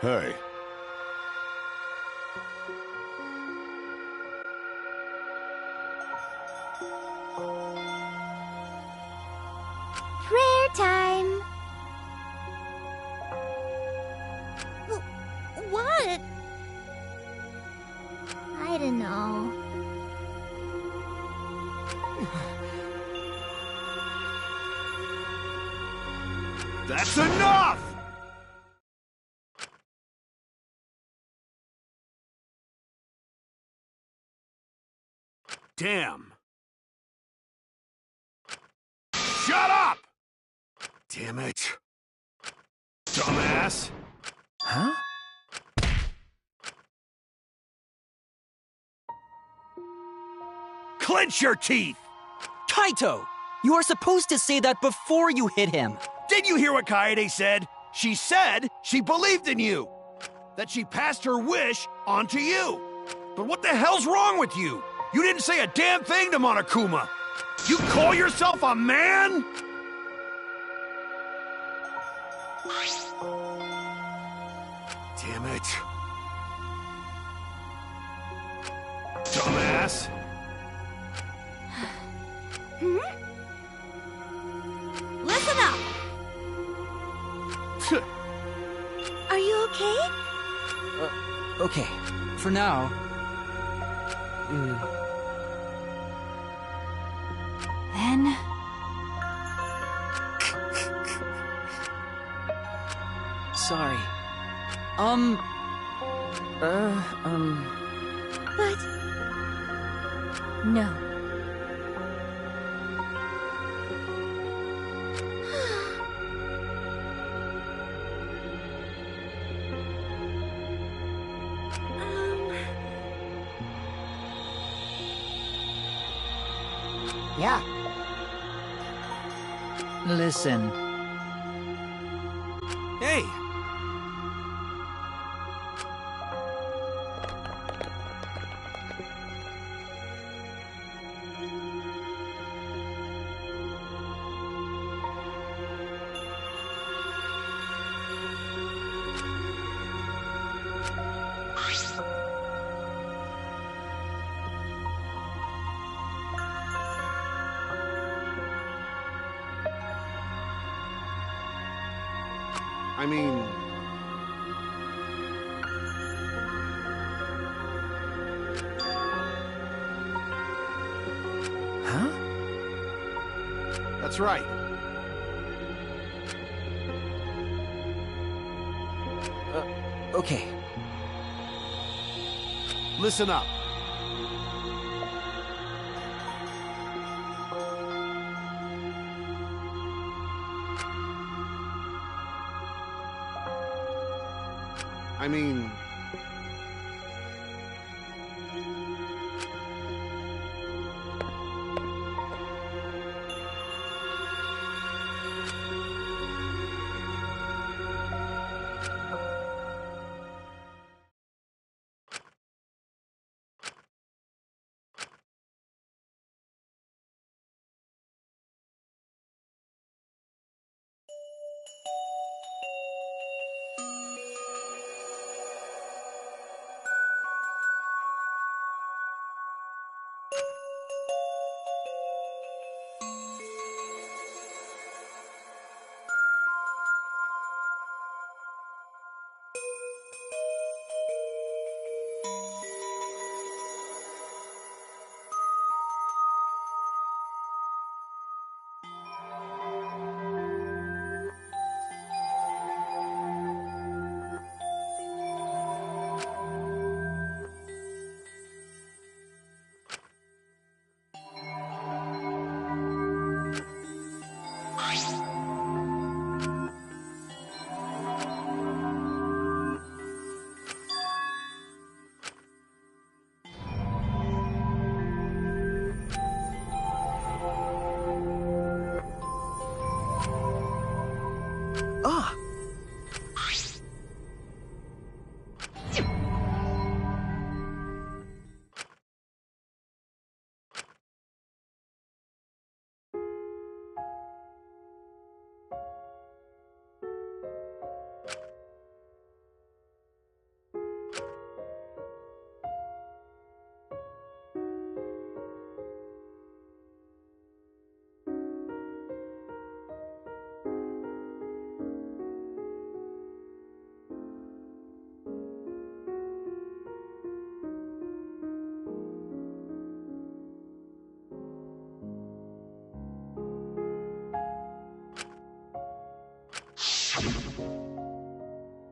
hey, Prayer time. What? I don't know. That's enough! Damn. Shut up! Damn it. Dumbass. Huh? Clench your teeth! Kaito! You are supposed to say that before you hit him. Did you hear what Kaede said? She said she believed in you. That she passed her wish on to you. But what the hell's wrong with you? You didn't say a damn thing to Monokuma. You call yourself a man? Damn it. Dumbass. Listen up! Are you okay? Okay, for now. Then... Sorry. But No. Yeah. Listen. Hey! I mean... Huh? That's right. Okay. Listen up. I mean... Ah!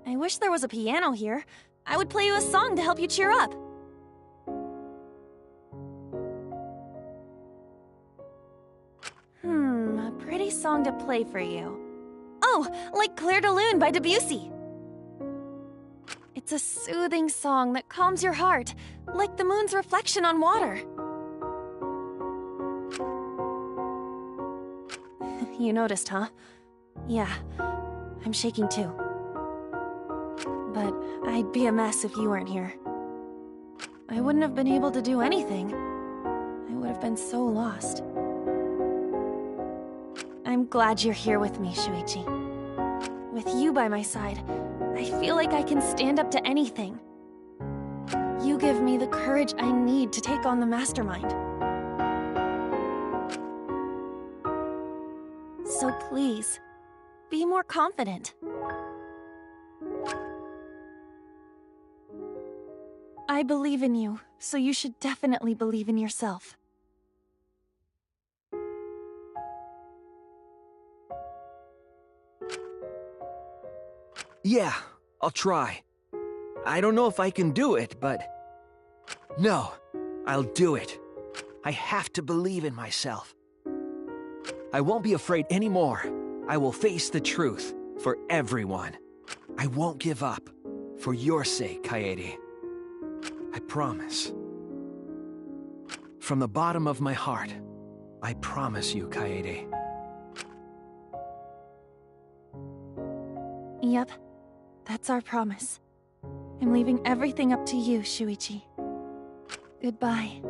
I wish there was a piano here. I would play you a song to help you cheer up. A pretty song to play for you. Oh, like Clair de Lune by Debussy. It's a soothing song that calms your heart, like the moon's reflection on water. You noticed, huh? Yeah, I'm shaking too. But I'd be a mess if you weren't here. I wouldn't have been able to do anything. I would have been so lost. I'm glad you're here with me, Shuichi. With you by my side, I feel like I can stand up to anything. You give me the courage I need to take on the Mastermind. So please, be more confident. I believe in you, so you should definitely believe in yourself. Yeah, I'll try. I don't know if I can do it, but... No, I'll do it. I have to believe in myself. I won't be afraid anymore. I will face the truth for everyone. I won't give up. For your sake, Kaede. I promise. From the bottom of my heart, I promise you, Kaede. Yep, that's our promise. I'm leaving everything up to you, Shuichi. Goodbye.